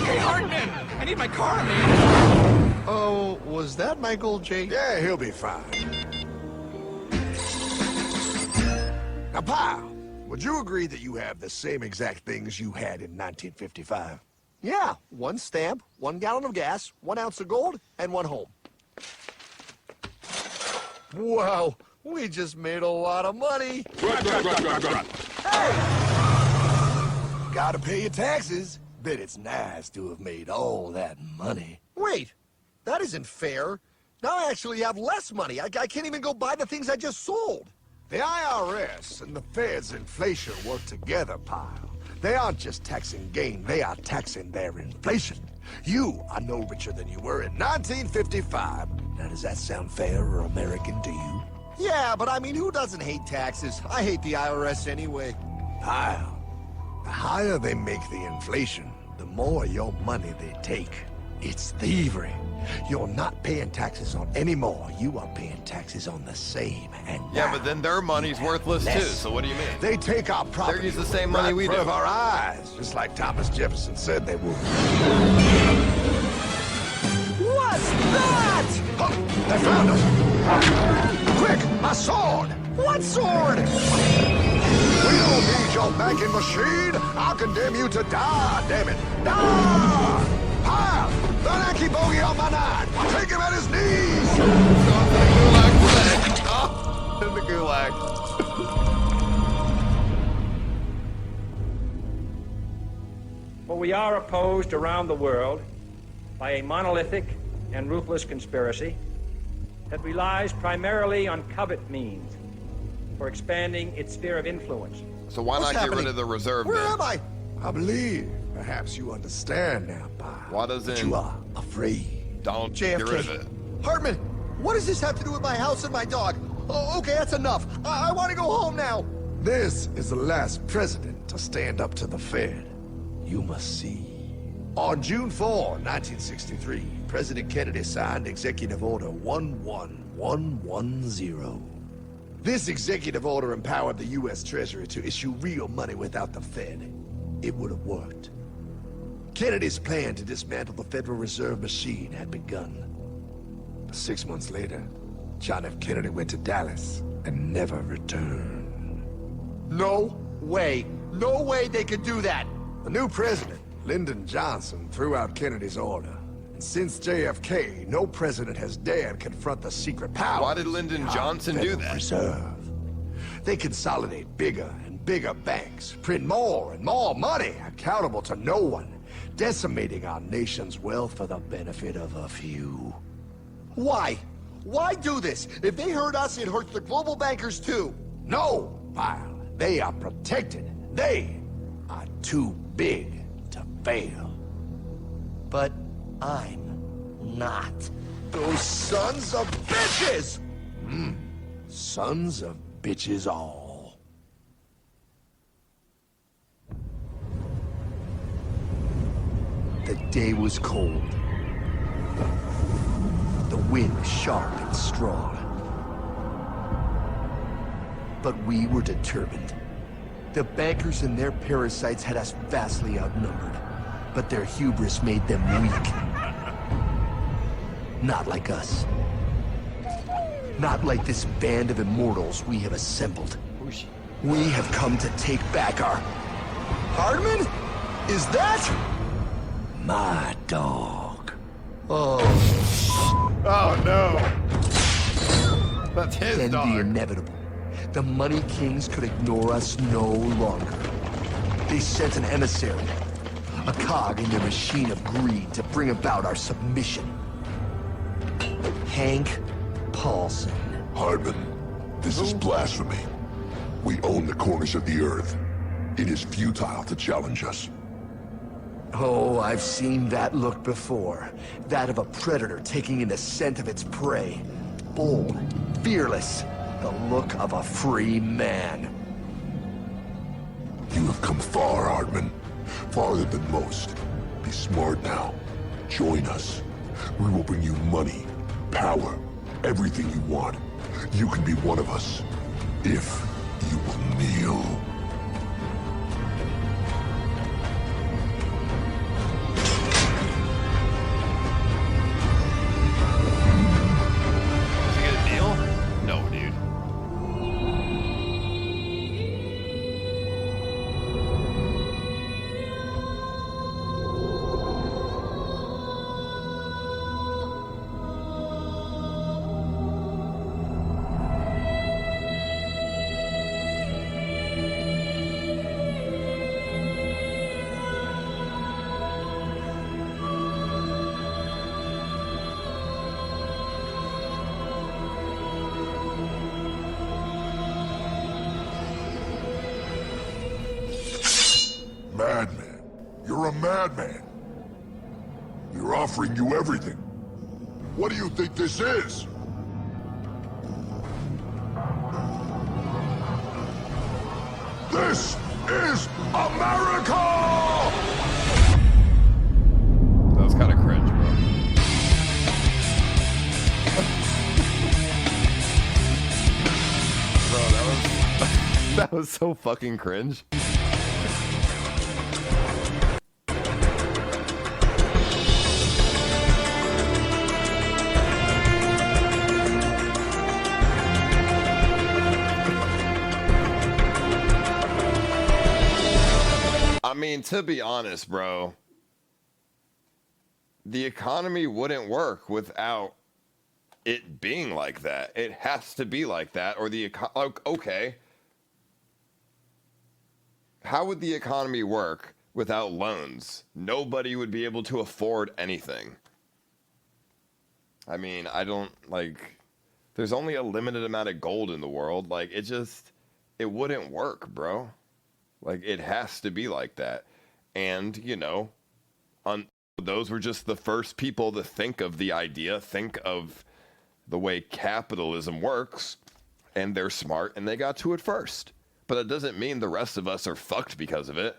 Hey, Hartman! I need my car, man! Oh, was that Michael J? Yeah, he'll be fine. Now, pal, would you agree that you have the same exact things you had in 1955? Yeah, 1 stamp, 1 gallon of gas, 1 ounce of gold, and 1 home. Wow, we just made a lot of money. Hey! Gotta pay your taxes. Bet it's nice to have made all that money. Wait, that isn't fair. Now I actually have less money. I can't even go buy the things I just sold. The IRS and the Fed's inflation work together, pal. They aren't just taxing gain, they are taxing their inflation. You are no richer than you were in 1955. Now, does that sound fair or American to you? Yeah, but I mean, who doesn't hate taxes? I hate the IRS anyway. Pal, the higher they make the inflation, the more your money they take. It's thievery. You're not paying taxes on any more. You are paying taxes on the same. And yeah, but then their money's worthless too, so what do you mean? They take our property. They use the same money we do. Right in front of our eyes, just like Thomas Jefferson said they would. What's that? Oh, they found us. Quick, my sword. What sword? We don't need your banking machine. I'll condemn you to die, damn it. Die! Pile! The Yankee bogey on my 9. Take him at his knees! Oh, in the gulag. For we are opposed around the world by a monolithic and ruthless conspiracy that relies primarily on covert means for expanding its sphere of influence. So why not get rid of the reserve Where then? am I? I believe. Perhaps you understand now, Bob. Why doesn't you are afraid? Don't JFK. get rid of it. Hartman, what does this have to do with my house and my dog? Oh, okay, that's enough. I want to go home now. This is the last president to stand up to the Fed. You must see. On June 4, 1963, President Kennedy signed Executive Order 11110. This executive order empowered the U.S. Treasury to issue real money without the Fed. It would have worked. Kennedy's plan to dismantle the Federal Reserve machine had begun. But 6 months later, John F. Kennedy went to Dallas and never returned. No way. No way they could do that. The new president, Lyndon Johnson, threw out Kennedy's order. And since JFK, no president has dared confront the secret power. Why did Lyndon Johnson do that? Reserve. They consolidate bigger and bigger banks, print more and more money, accountable to no one, decimating our nation's wealth for the benefit of a few. Why? Why do this? If they hurt us, it hurts the global bankers too. No, pal. They are protected. They are too big to fail. But I'm not. Those sons of bitches! Sons of bitches all. The day was cold. The wind sharp and strong. But we were determined. The bankers and their parasites had us vastly outnumbered, but their hubris made them weak. Not like us. Not like this band of immortals we have assembled. We have come to take back our... Hardman? Is that... my dog? Oh no. That's his then dog. the inevitable. The money kings could ignore us no longer. They sent an emissary, a cog in their machine of greed to bring about our submission. Hank Paulson. Hardman, this is blasphemy. We own the corners of the earth. It is futile to challenge us. Oh, I've seen that look before. That of a predator taking in the scent of its prey. Bold, fearless, the look of a free man. You have come far, Hardman. Farther than most. Be smart now. Join us. We will bring you money, power, everything you want. You can be one of us, if you will kneel. Is he gonna kneel? No, dude. Madman. You're a madman. We're offering you everything. What do you think this is? This is America! That was kind of cringe, bro. Bro, that was so fucking cringe. I mean, to be honest, bro, the economy wouldn't work without it being like that. It has to be like that, or the okay. How would the economy work without loans? Nobody would be able to afford anything. I mean, I don't, like, there's only a limited amount of gold in the world. Like, it wouldn't work, bro. Like, it has to be like that. And, you know, those were just the first people to think of the idea, think of the way capitalism works, and they're smart, and they got to it first. but it doesn't mean the rest of us are fucked because of it.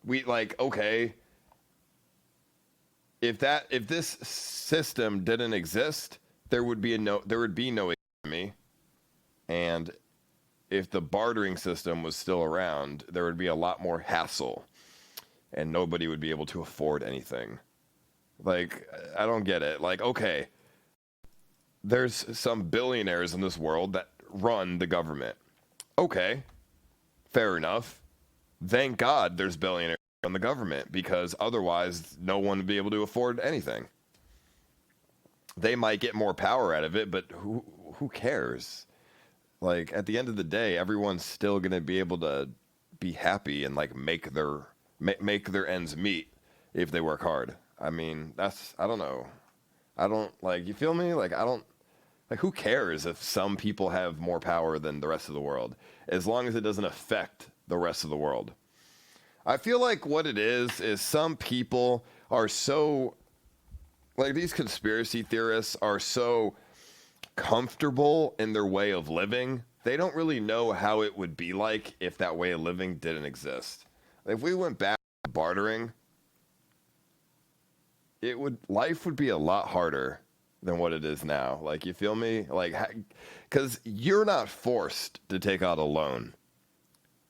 We like, okay, if this system didn't exist, there would be no economy, and if the bartering system was still around, there would be a lot more hassle, and nobody would be able to afford anything. Like, I don't get it. Like, okay, there's some billionaires in this world that run the government. Okay, fair enough. Thank God there's billionaires in the government, because otherwise no one would be able to afford anything. They might get more power out of it, but who cares? Like, at the end of the day, everyone's still going to be able to be happy and like make their ends meet if they work hard. I mean, I don't know. I don't, like, you feel me? Like, I don't, like, who cares if some people have more power than the rest of the world, as long as it doesn't affect the rest of the world. I feel like what it is some people are so, like, these conspiracy theorists are so comfortable in their way of living, they don't really know how it would be like if that way of living didn't exist. If we went back to bartering, life would be a lot harder than what it is now. Like, you feel me? Like, because you're not forced to take out a loan.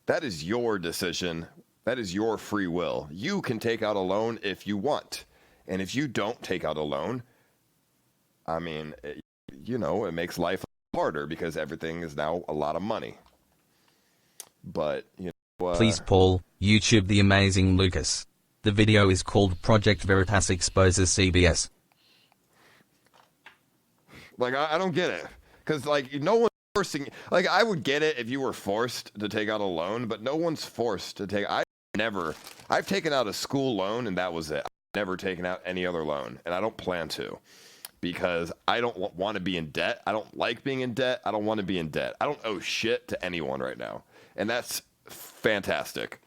That is your decision. That is your free will. You can take out a loan if you want. And if you don't take out a loan, I mean, it makes life harder because everything is now a lot of money. But, Please, Paul, YouTube the amazing Lucas. The video is called Project Veritas Exposes CBS. Like, I don't get it. Because, like, no one's forcing... Like, I would get it if you were forced to take out a loan, but no one's forced to take... I've taken out a school loan, and that was it. I've never taken out any other loan, and I don't plan to. Because I don't want to be in debt. I don't like being in debt. I don't want to be in debt. I don't owe shit to anyone right now. And that's fantastic.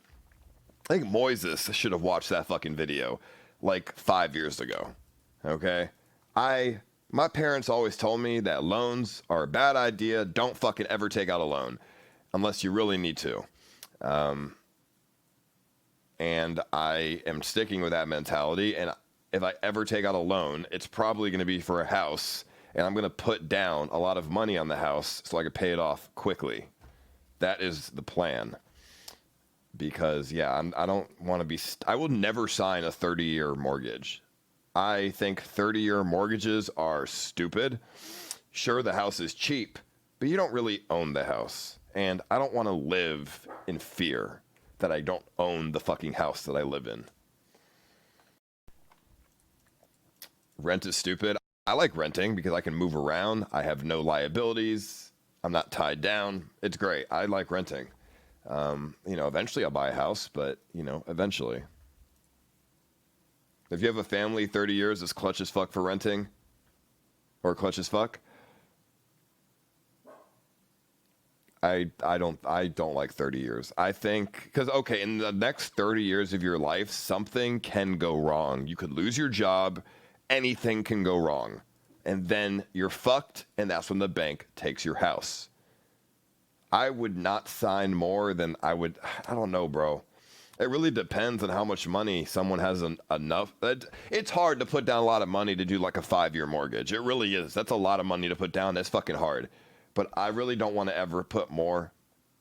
I think Moises should have watched that fucking video like 5 years ago. Okay? My parents always told me that loans are a bad idea. Don't fucking ever take out a loan unless you really need to. And I am sticking with that mentality. And if I ever take out a loan, it's probably going to be for a house. And I'm going to put down a lot of money on the house so I can pay it off quickly. That is the plan. Because, yeah, I don't want to be... I will never sign a 30-year mortgage. I think 30-year mortgages are stupid. Sure, the house is cheap, but you don't really own the house. And I don't want to live in fear that I don't own the fucking house that I live in. Rent is stupid. I like renting because I can move around. I have no liabilities. I'm not tied down. It's great. I like renting. Eventually I'll buy a house, but, eventually. If you have a family, 30 years is clutch as fuck for renting, or clutch as fuck. I don't like 30 years. I think, because, okay, in the next 30 years of your life, something can go wrong. You could lose your job. Anything can go wrong. And then you're fucked, and that's when the bank takes your house. I would not sign more than I don't know, bro. It really depends on how much money someone has enough. It's hard to put down a lot of money to do like a 5-year mortgage. It really is. That's a lot of money to put down. That's fucking hard. But I really don't want to ever put more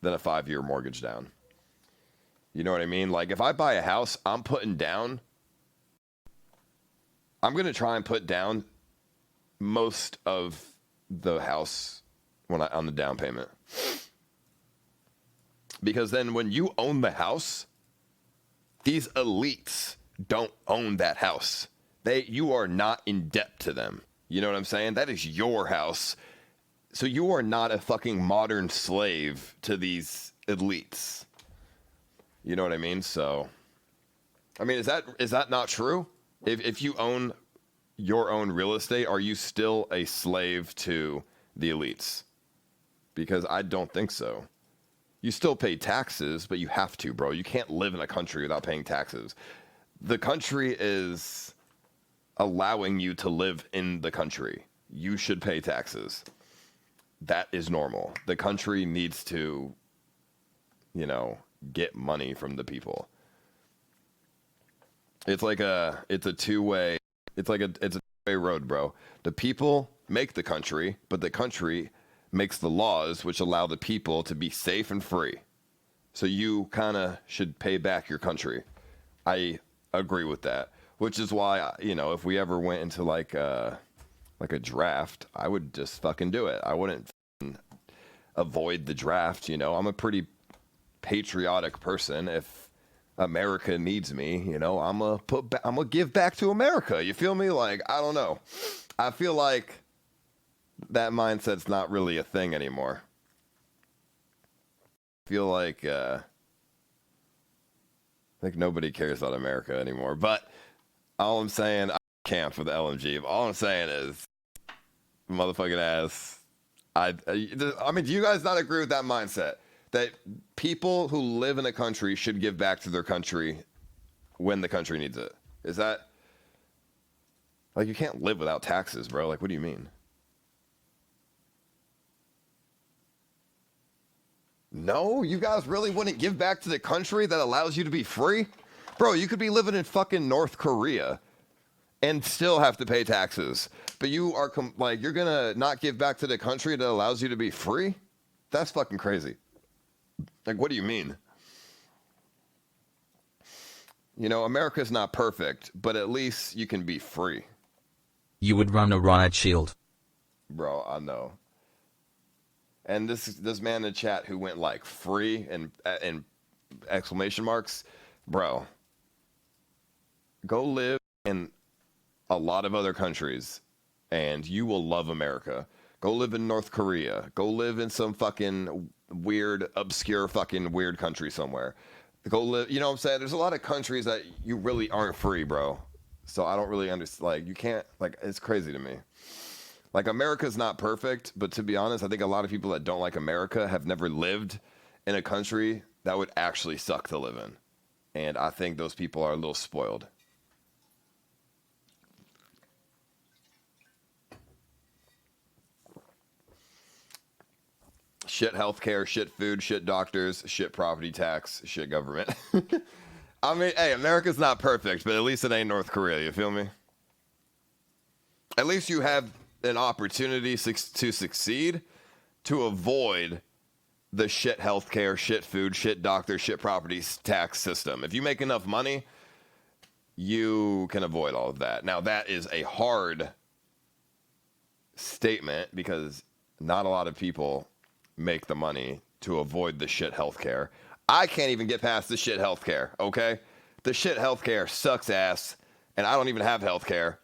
than a 5-year mortgage down. You know what I mean? Like, if I buy a house, I'm going to try and put down most of the house on the down payment. Because then when you own the house, these elites don't own that house. You are not in debt to them. You know what I'm saying? That is your house. So you are not a fucking modern slave to these elites. You know what I mean? So, I mean, is that not true? If you own your own real estate, are you still a slave to the elites? Because I don't think so. You still pay taxes, but you have to, bro. You can't live in a country without paying taxes. The country is allowing you to live in the country. You should pay taxes. That is normal. The country needs to you know, get money from the people. It's like it's a two-way road, bro. The people make the country, but the country makes the laws which allow the people to be safe and free. So you kind of should pay back your country. I agree with that, which is why, you know, if we ever went into like a draft, I would just fucking do it. I wouldn't avoid the draft, you know. I'm a pretty patriotic person. If America needs me, you know, I'm gonna give back to America. You feel me? Like, I don't know. I feel like that mindset's not really a thing anymore. I feel like nobody cares about America anymore. But all I'm saying, I camp for the LMG. But all I'm saying is, motherfucking ass. I mean, do you guys not agree with that mindset? That people who live in a country should give back to their country when the country needs it? Is that... Like, you can't live without taxes, bro. Like, what do you mean? No? You guys really wouldn't give back to the country that allows you to be free? Bro, you could be living in fucking North Korea and still have to pay taxes. But you are, you're gonna not give back to the country that allows you to be free? That's fucking crazy. Like, what do you mean? You know, America's not perfect, but at least you can be free. You would run a riot shield. Bro, I know. And this man in the chat who went like free and exclamation marks, bro, go live in a lot of other countries and you will love America. Go live in North Korea. Go live in some fucking weird, obscure fucking weird country somewhere. Go live, you know what I'm saying? There's a lot of countries that you really aren't free, bro. So I don't really understand, like, you can't, like, it's crazy to me. Like, America's not perfect, but to be honest, I think a lot of people that don't like America have never lived in a country that would actually suck to live in. And I think those people are a little spoiled. Shit healthcare, shit food, shit doctors, shit property tax, shit government. I mean, hey, America's not perfect, but at least it ain't North Korea, you feel me? At least you have an opportunity to succeed, to avoid the shit healthcare, shit food, shit doctor, shit property tax system. If you make enough money, you can avoid all of that. Now, that is a hard statement because not a lot of people make the money to avoid the shit healthcare. I can't even get past the shit healthcare, okay? The shit healthcare sucks ass, and I don't even have healthcare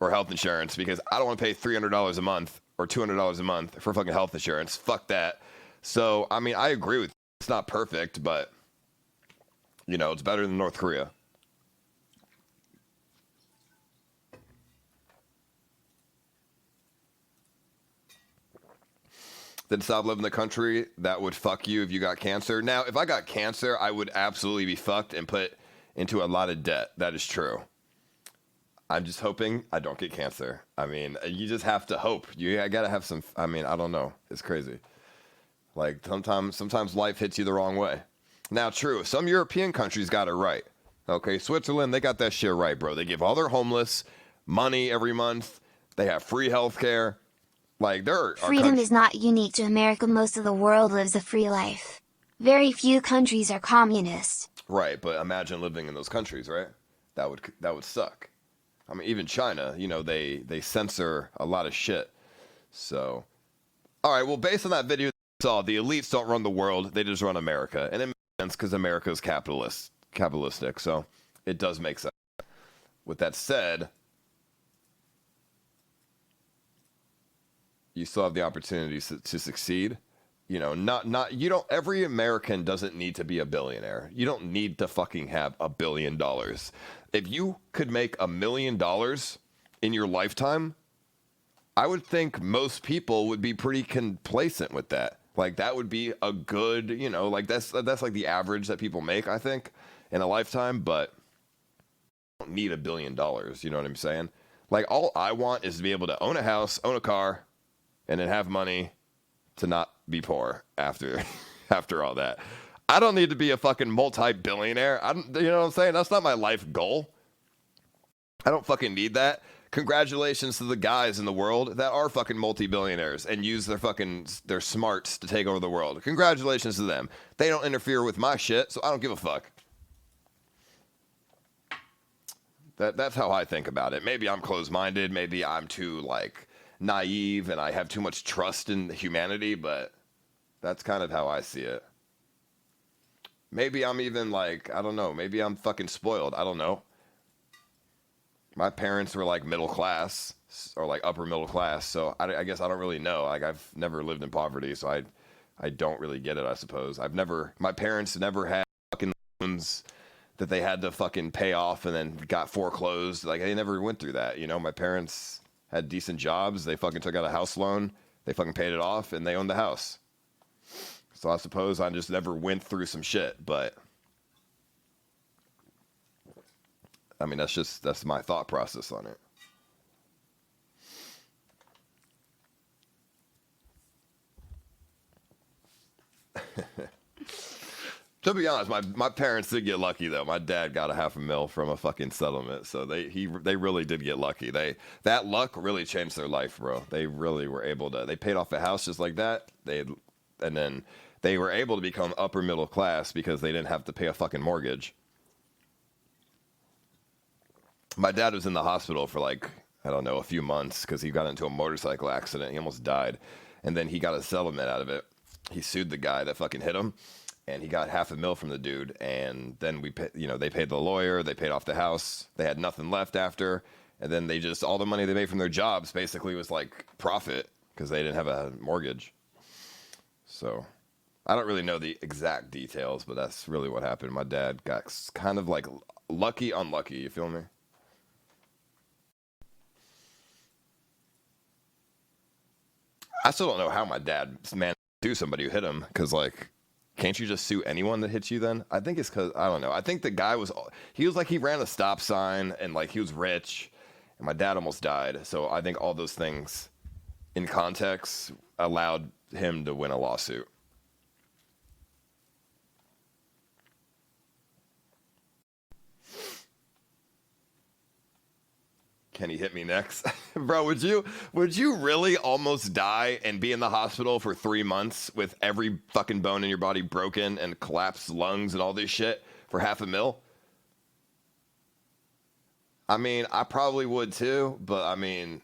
or health insurance because I don't want to pay $300 a month or $200 a month for fucking health insurance. Fuck that. So, I mean, I agree with you. It's not perfect, but, you know, it's better than North Korea. Then stop living in the country that would fuck you if you got cancer. Now, if I got cancer, I would absolutely be fucked and put into a lot of debt. That is true. I'm just hoping I don't get cancer. I mean, you just have to hope. I gotta have some, I mean, I don't know. It's crazy. Like, sometimes life hits you the wrong way. Now, true, some European countries got it right. Okay, Switzerland, they got that shit right, bro. They give all their homeless money every month. They have free health care. Like, freedom is not unique to America. Most of the world lives a free life. Very few countries are communist. Right, but imagine living in those countries, right? That would suck. I mean, even China, you know, they censor a lot of shit. So, all right, well, based on that video, the elites don't run the world, they just run America. And it makes sense because America is capitalistic, so it does make sense. With that said, you still have the opportunity to succeed. You know, every American doesn't need to be a billionaire. You don't need to fucking have $1 billion. If you could make $1 million in your lifetime, I would think most people would be pretty complacent with that. Like, that would be a good, you know, like that's like the average that people make, I think, in a lifetime, but you don't need $1 billion. You know what I'm saying? Like, all I want is to be able to own a house, own a car, and then have money to not be poor after all that. I don't need to be a fucking multi-billionaire. You know what I'm saying? That's not my life goal. I don't fucking need that. Congratulations to the guys in the world that are fucking multi-billionaires and use their smarts to take over the world. Congratulations to them. They don't interfere with my shit, so I don't give a fuck. That's how I think about it. Maybe I'm closed-minded. Maybe I'm too, like, naive and I have too much trust in humanity, but that's kind of how I see it. Maybe I'm even, like, I don't know. Maybe I'm fucking spoiled. I don't know. My parents were, like, middle class or, like, upper middle class, so I guess I don't really know. Like, I've never lived in poverty, so I don't really get it, I suppose. My parents never had fucking loans that they had to fucking pay off and then got foreclosed. Like, they never went through that, you know? My parents had decent jobs. They fucking took out a house loan. They fucking paid it off, and they owned the house. So I suppose I just never went through some shit, but I mean, that's my thought process on it. To be honest, my parents did get lucky though. My dad got $500,000 from a fucking settlement, so they really did get lucky. That luck really changed their life, bro. They really were able to. They paid off a house just like that. And then they were able to become upper middle class because they didn't have to pay a fucking mortgage. My dad was in the hospital for like, I don't know, a few months because he got into a motorcycle accident. He almost died. And then he got a settlement out of it. He sued the guy that fucking hit him. And he got $500,000 from the dude. And then they paid the lawyer. They paid off the house. They had nothing left after. And then all the money they made from their jobs basically was like profit because they didn't have a mortgage. So I don't really know the exact details, but that's really what happened. My dad got kind of like lucky, unlucky. You feel me? I still don't know how my dad managed to sue somebody who hit him, because, like, can't you just sue anyone that hits you then? I think it's because, I don't know. I think the guy he ran a stop sign, and, like, he was rich, and my dad almost died. So I think all those things in context allowed him to win a lawsuit. Can he hit me next? Bro, would you really almost die and be in the hospital for 3 months with every fucking bone in your body broken and collapsed lungs and all this shit for $500,000? I mean, I probably would too, but I mean,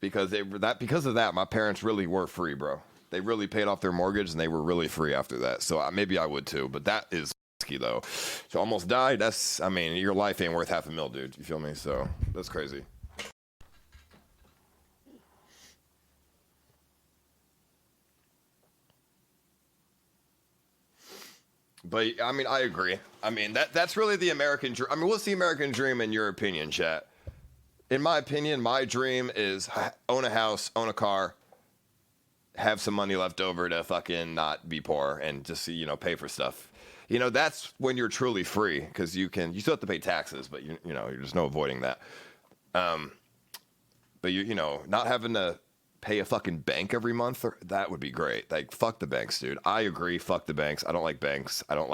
because of that, my parents really were free, bro. They really paid off their mortgage and they were really free after that. So maybe I would too, but that is though. So almost died. Your life ain't worth $500,000, dude. You feel me? So that's crazy. But I mean, I agree. I mean, that's really the American dream. I mean, what's the American dream in your opinion, chat? In my opinion, my dream is own a house, own a car, have some money left over to fucking not be poor and just, pay for stuff. That's when you're truly free, because you still have to pay taxes, but there's no avoiding that. But not having to pay a fucking bank every month, that would be great. Like, fuck the banks, dude. I agree. Fuck the banks. I don't like banks. I have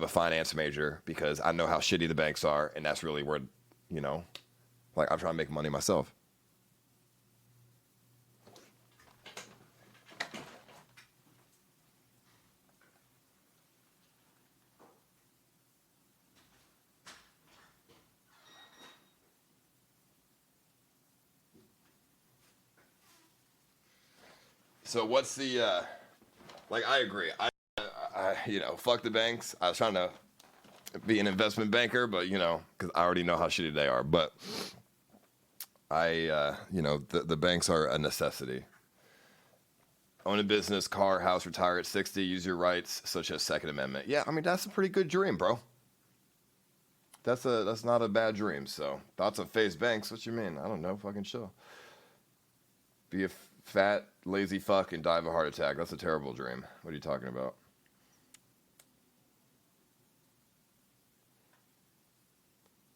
a finance major because I know how shitty the banks are, and that's really where, like, I'm trying to make money myself. So what's the, I agree. I fuck the banks. I was trying to be an investment banker, but, because I already know how shitty they are. But the banks are a necessity. Own a business, car, house, retire at 60, use your rights, such as Second Amendment. Yeah, I mean, that's a pretty good dream, bro. That's not a bad dream. So thoughts on phase banks? What you mean? I don't know. Fucking chill. Be a fat, lazy fuck and die of a heart attack. That's a terrible dream. What are you talking about?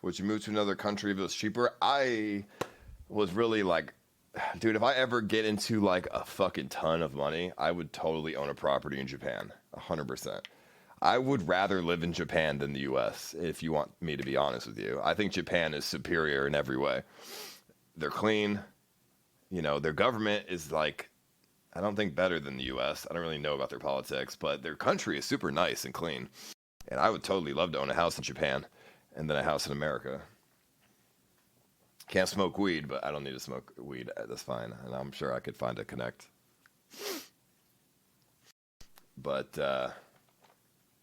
Would you move to another country if it was cheaper? I was really dude, if I ever get into like a fucking ton of money, I would totally own a property in Japan. 100%. I would rather live in Japan than the US, if you want me to be honest with you. I think Japan is superior in every way. They're clean. You know, their government is like, I don't think better than the US. I don't really know about their politics, but their country is super nice and clean. And I would totally love to own a house in Japan and then a house in America. Can't smoke weed, but I don't need to smoke weed. That's fine. And I'm sure I could find a connect. But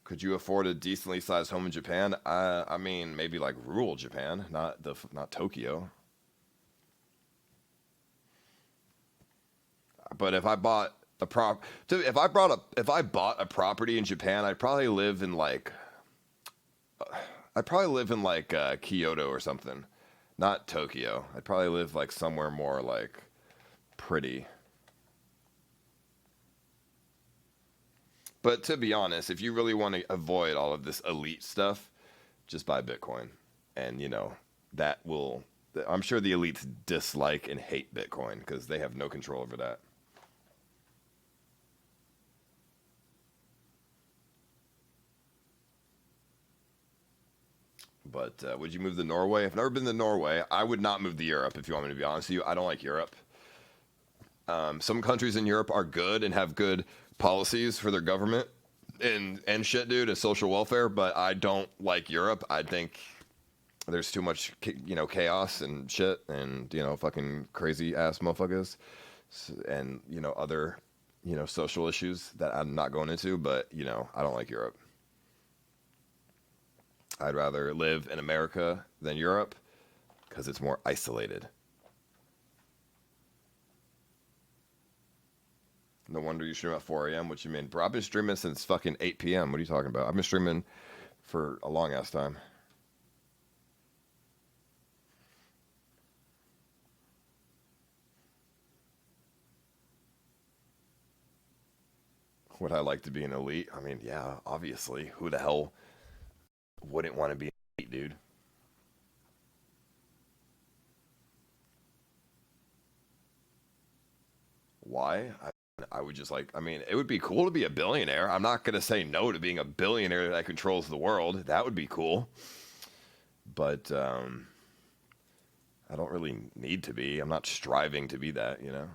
could you afford a decently sized home in Japan? I mean, maybe like rural Japan, not Tokyo. But if I bought a property in Japan, I'd probably live in like Kyoto or something. Not Tokyo. I'd probably live like somewhere more like pretty. But to be honest, if you really want to avoid all of this elite stuff, just buy Bitcoin. And, you know, that will... I'm sure the elites dislike and hate Bitcoin because they have no control over that. But would you move to Norway? I've never been to Norway. I would not move to Europe, if you want me to be honest with you. I don't like Europe. Some countries in Europe are good and have good policies for their government and shit, dude, and social welfare, but I don't like Europe. I think there's too much, you know, chaos and shit and, you know, fucking crazy ass motherfuckers and, you know, other, you know, social issues that I'm not going into, but, you know, I don't like Europe. I'd rather live in America than Europe because it's more isolated. No wonder you stream at 4 a.m. What you mean? Bro, I've been streaming since fucking 8 p.m. What are you talking about? I've been streaming for a long ass time. Would I like to be an elite? I mean, yeah, obviously. Who the hell wouldn't want to be an elite, dude? Why? I would just like, I mean, it would be cool to be a billionaire. I'm not going to say no to being a billionaire that controls the world. That would be cool. But I don't really need to be. I'm not striving to be that, you know?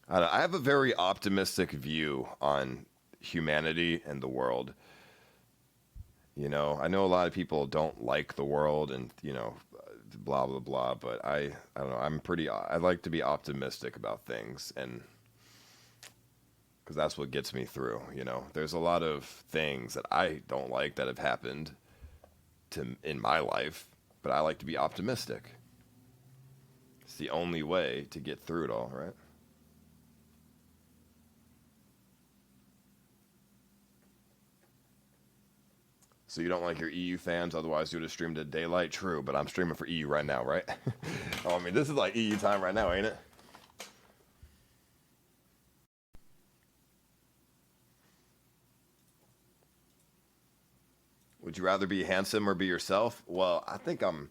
I have a very optimistic view on humanity and the world. You know, I know a lot of people don't like the world and, you know, blah, blah, blah, but I don't know, I like to be optimistic about things, and because that's what gets me through, you know. There's a lot of things that I don't like that have happened in my life, but I like to be optimistic. It's the only way to get through it all, right? So you don't like your EU fans, otherwise you would have streamed at daylight? True, but I'm streaming for EU right now, right? Oh, I mean, this is like EU time right now, ain't it? Would you rather be handsome or be yourself? Well, I think I'm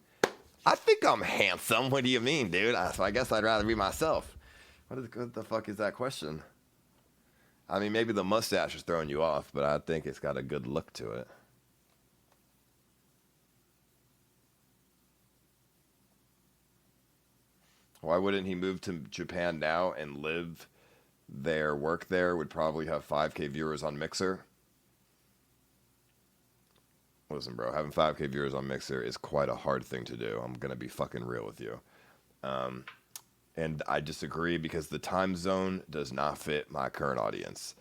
handsome. What do you mean, dude? So I guess I'd rather be myself. What the fuck is that question? I mean, maybe the mustache is throwing you off, but I think it's got a good look to it. Why wouldn't he move to Japan now and live there, work there? Would probably have 5K viewers on Mixer. Listen, bro, having 5K viewers on Mixer is quite a hard thing to do. I'm going to be fucking real with you. And I disagree because the time zone does not fit my current audience.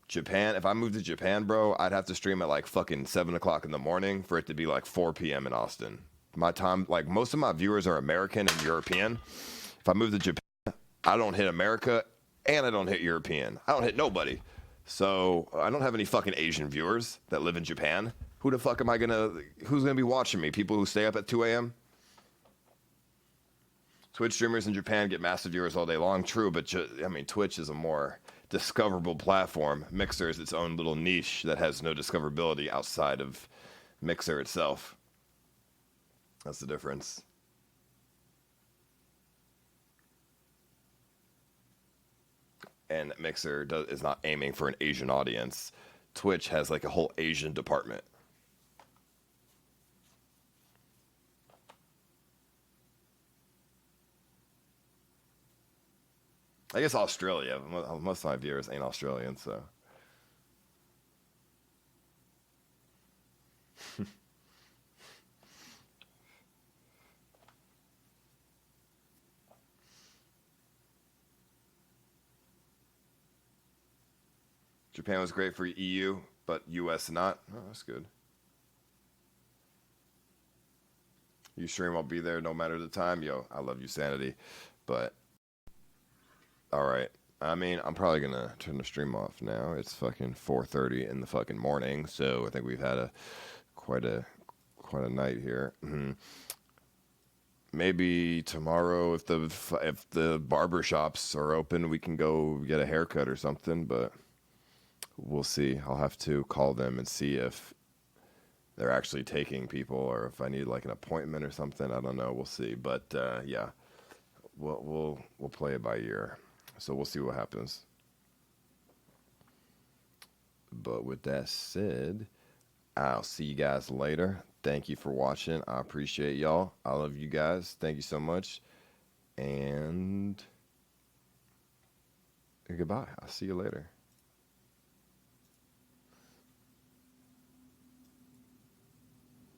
Japan, if I moved to Japan, bro, I'd have to stream at like fucking 7 o'clock in the morning for it to be like 4 p.m. in Austin. My time, like most of my viewers are American and European. If I move to Japan, I don't hit America and I don't hit European. I don't hit nobody. So I don't have any fucking Asian viewers that live in Japan. Who the fuck am I who's gonna be watching me? People who stay up at 2 a.m.? Twitch streamers in Japan get massive viewers all day long. True, but I mean, Twitch is a more discoverable platform. Mixer is its own little niche that has no discoverability outside of Mixer itself. That's the difference. And Mixer is not aiming for an Asian audience. Twitch has like a whole Asian department. I guess Australia. Most of my viewers ain't Australian, so. Japan was great for EU, but US not. Oh, that's good. Ustream will be there no matter the time. Yo, I love you, Sanity. But, alright. I mean, I'm probably going to turn the stream off now. It's fucking 4:30 in the fucking morning, so I think we've had quite a night here. Maybe tomorrow, if the barber shops are open, we can go get a haircut or something, but we'll see. I'll have to call them and see if they're actually taking people or if I need like an appointment or something. I don't know. We'll see. But yeah, we'll play it by ear. So we'll see what happens. But with that said, I'll see you guys later. Thank you for watching. I appreciate y'all. I love you guys. Thank you so much. And goodbye. I'll see you later.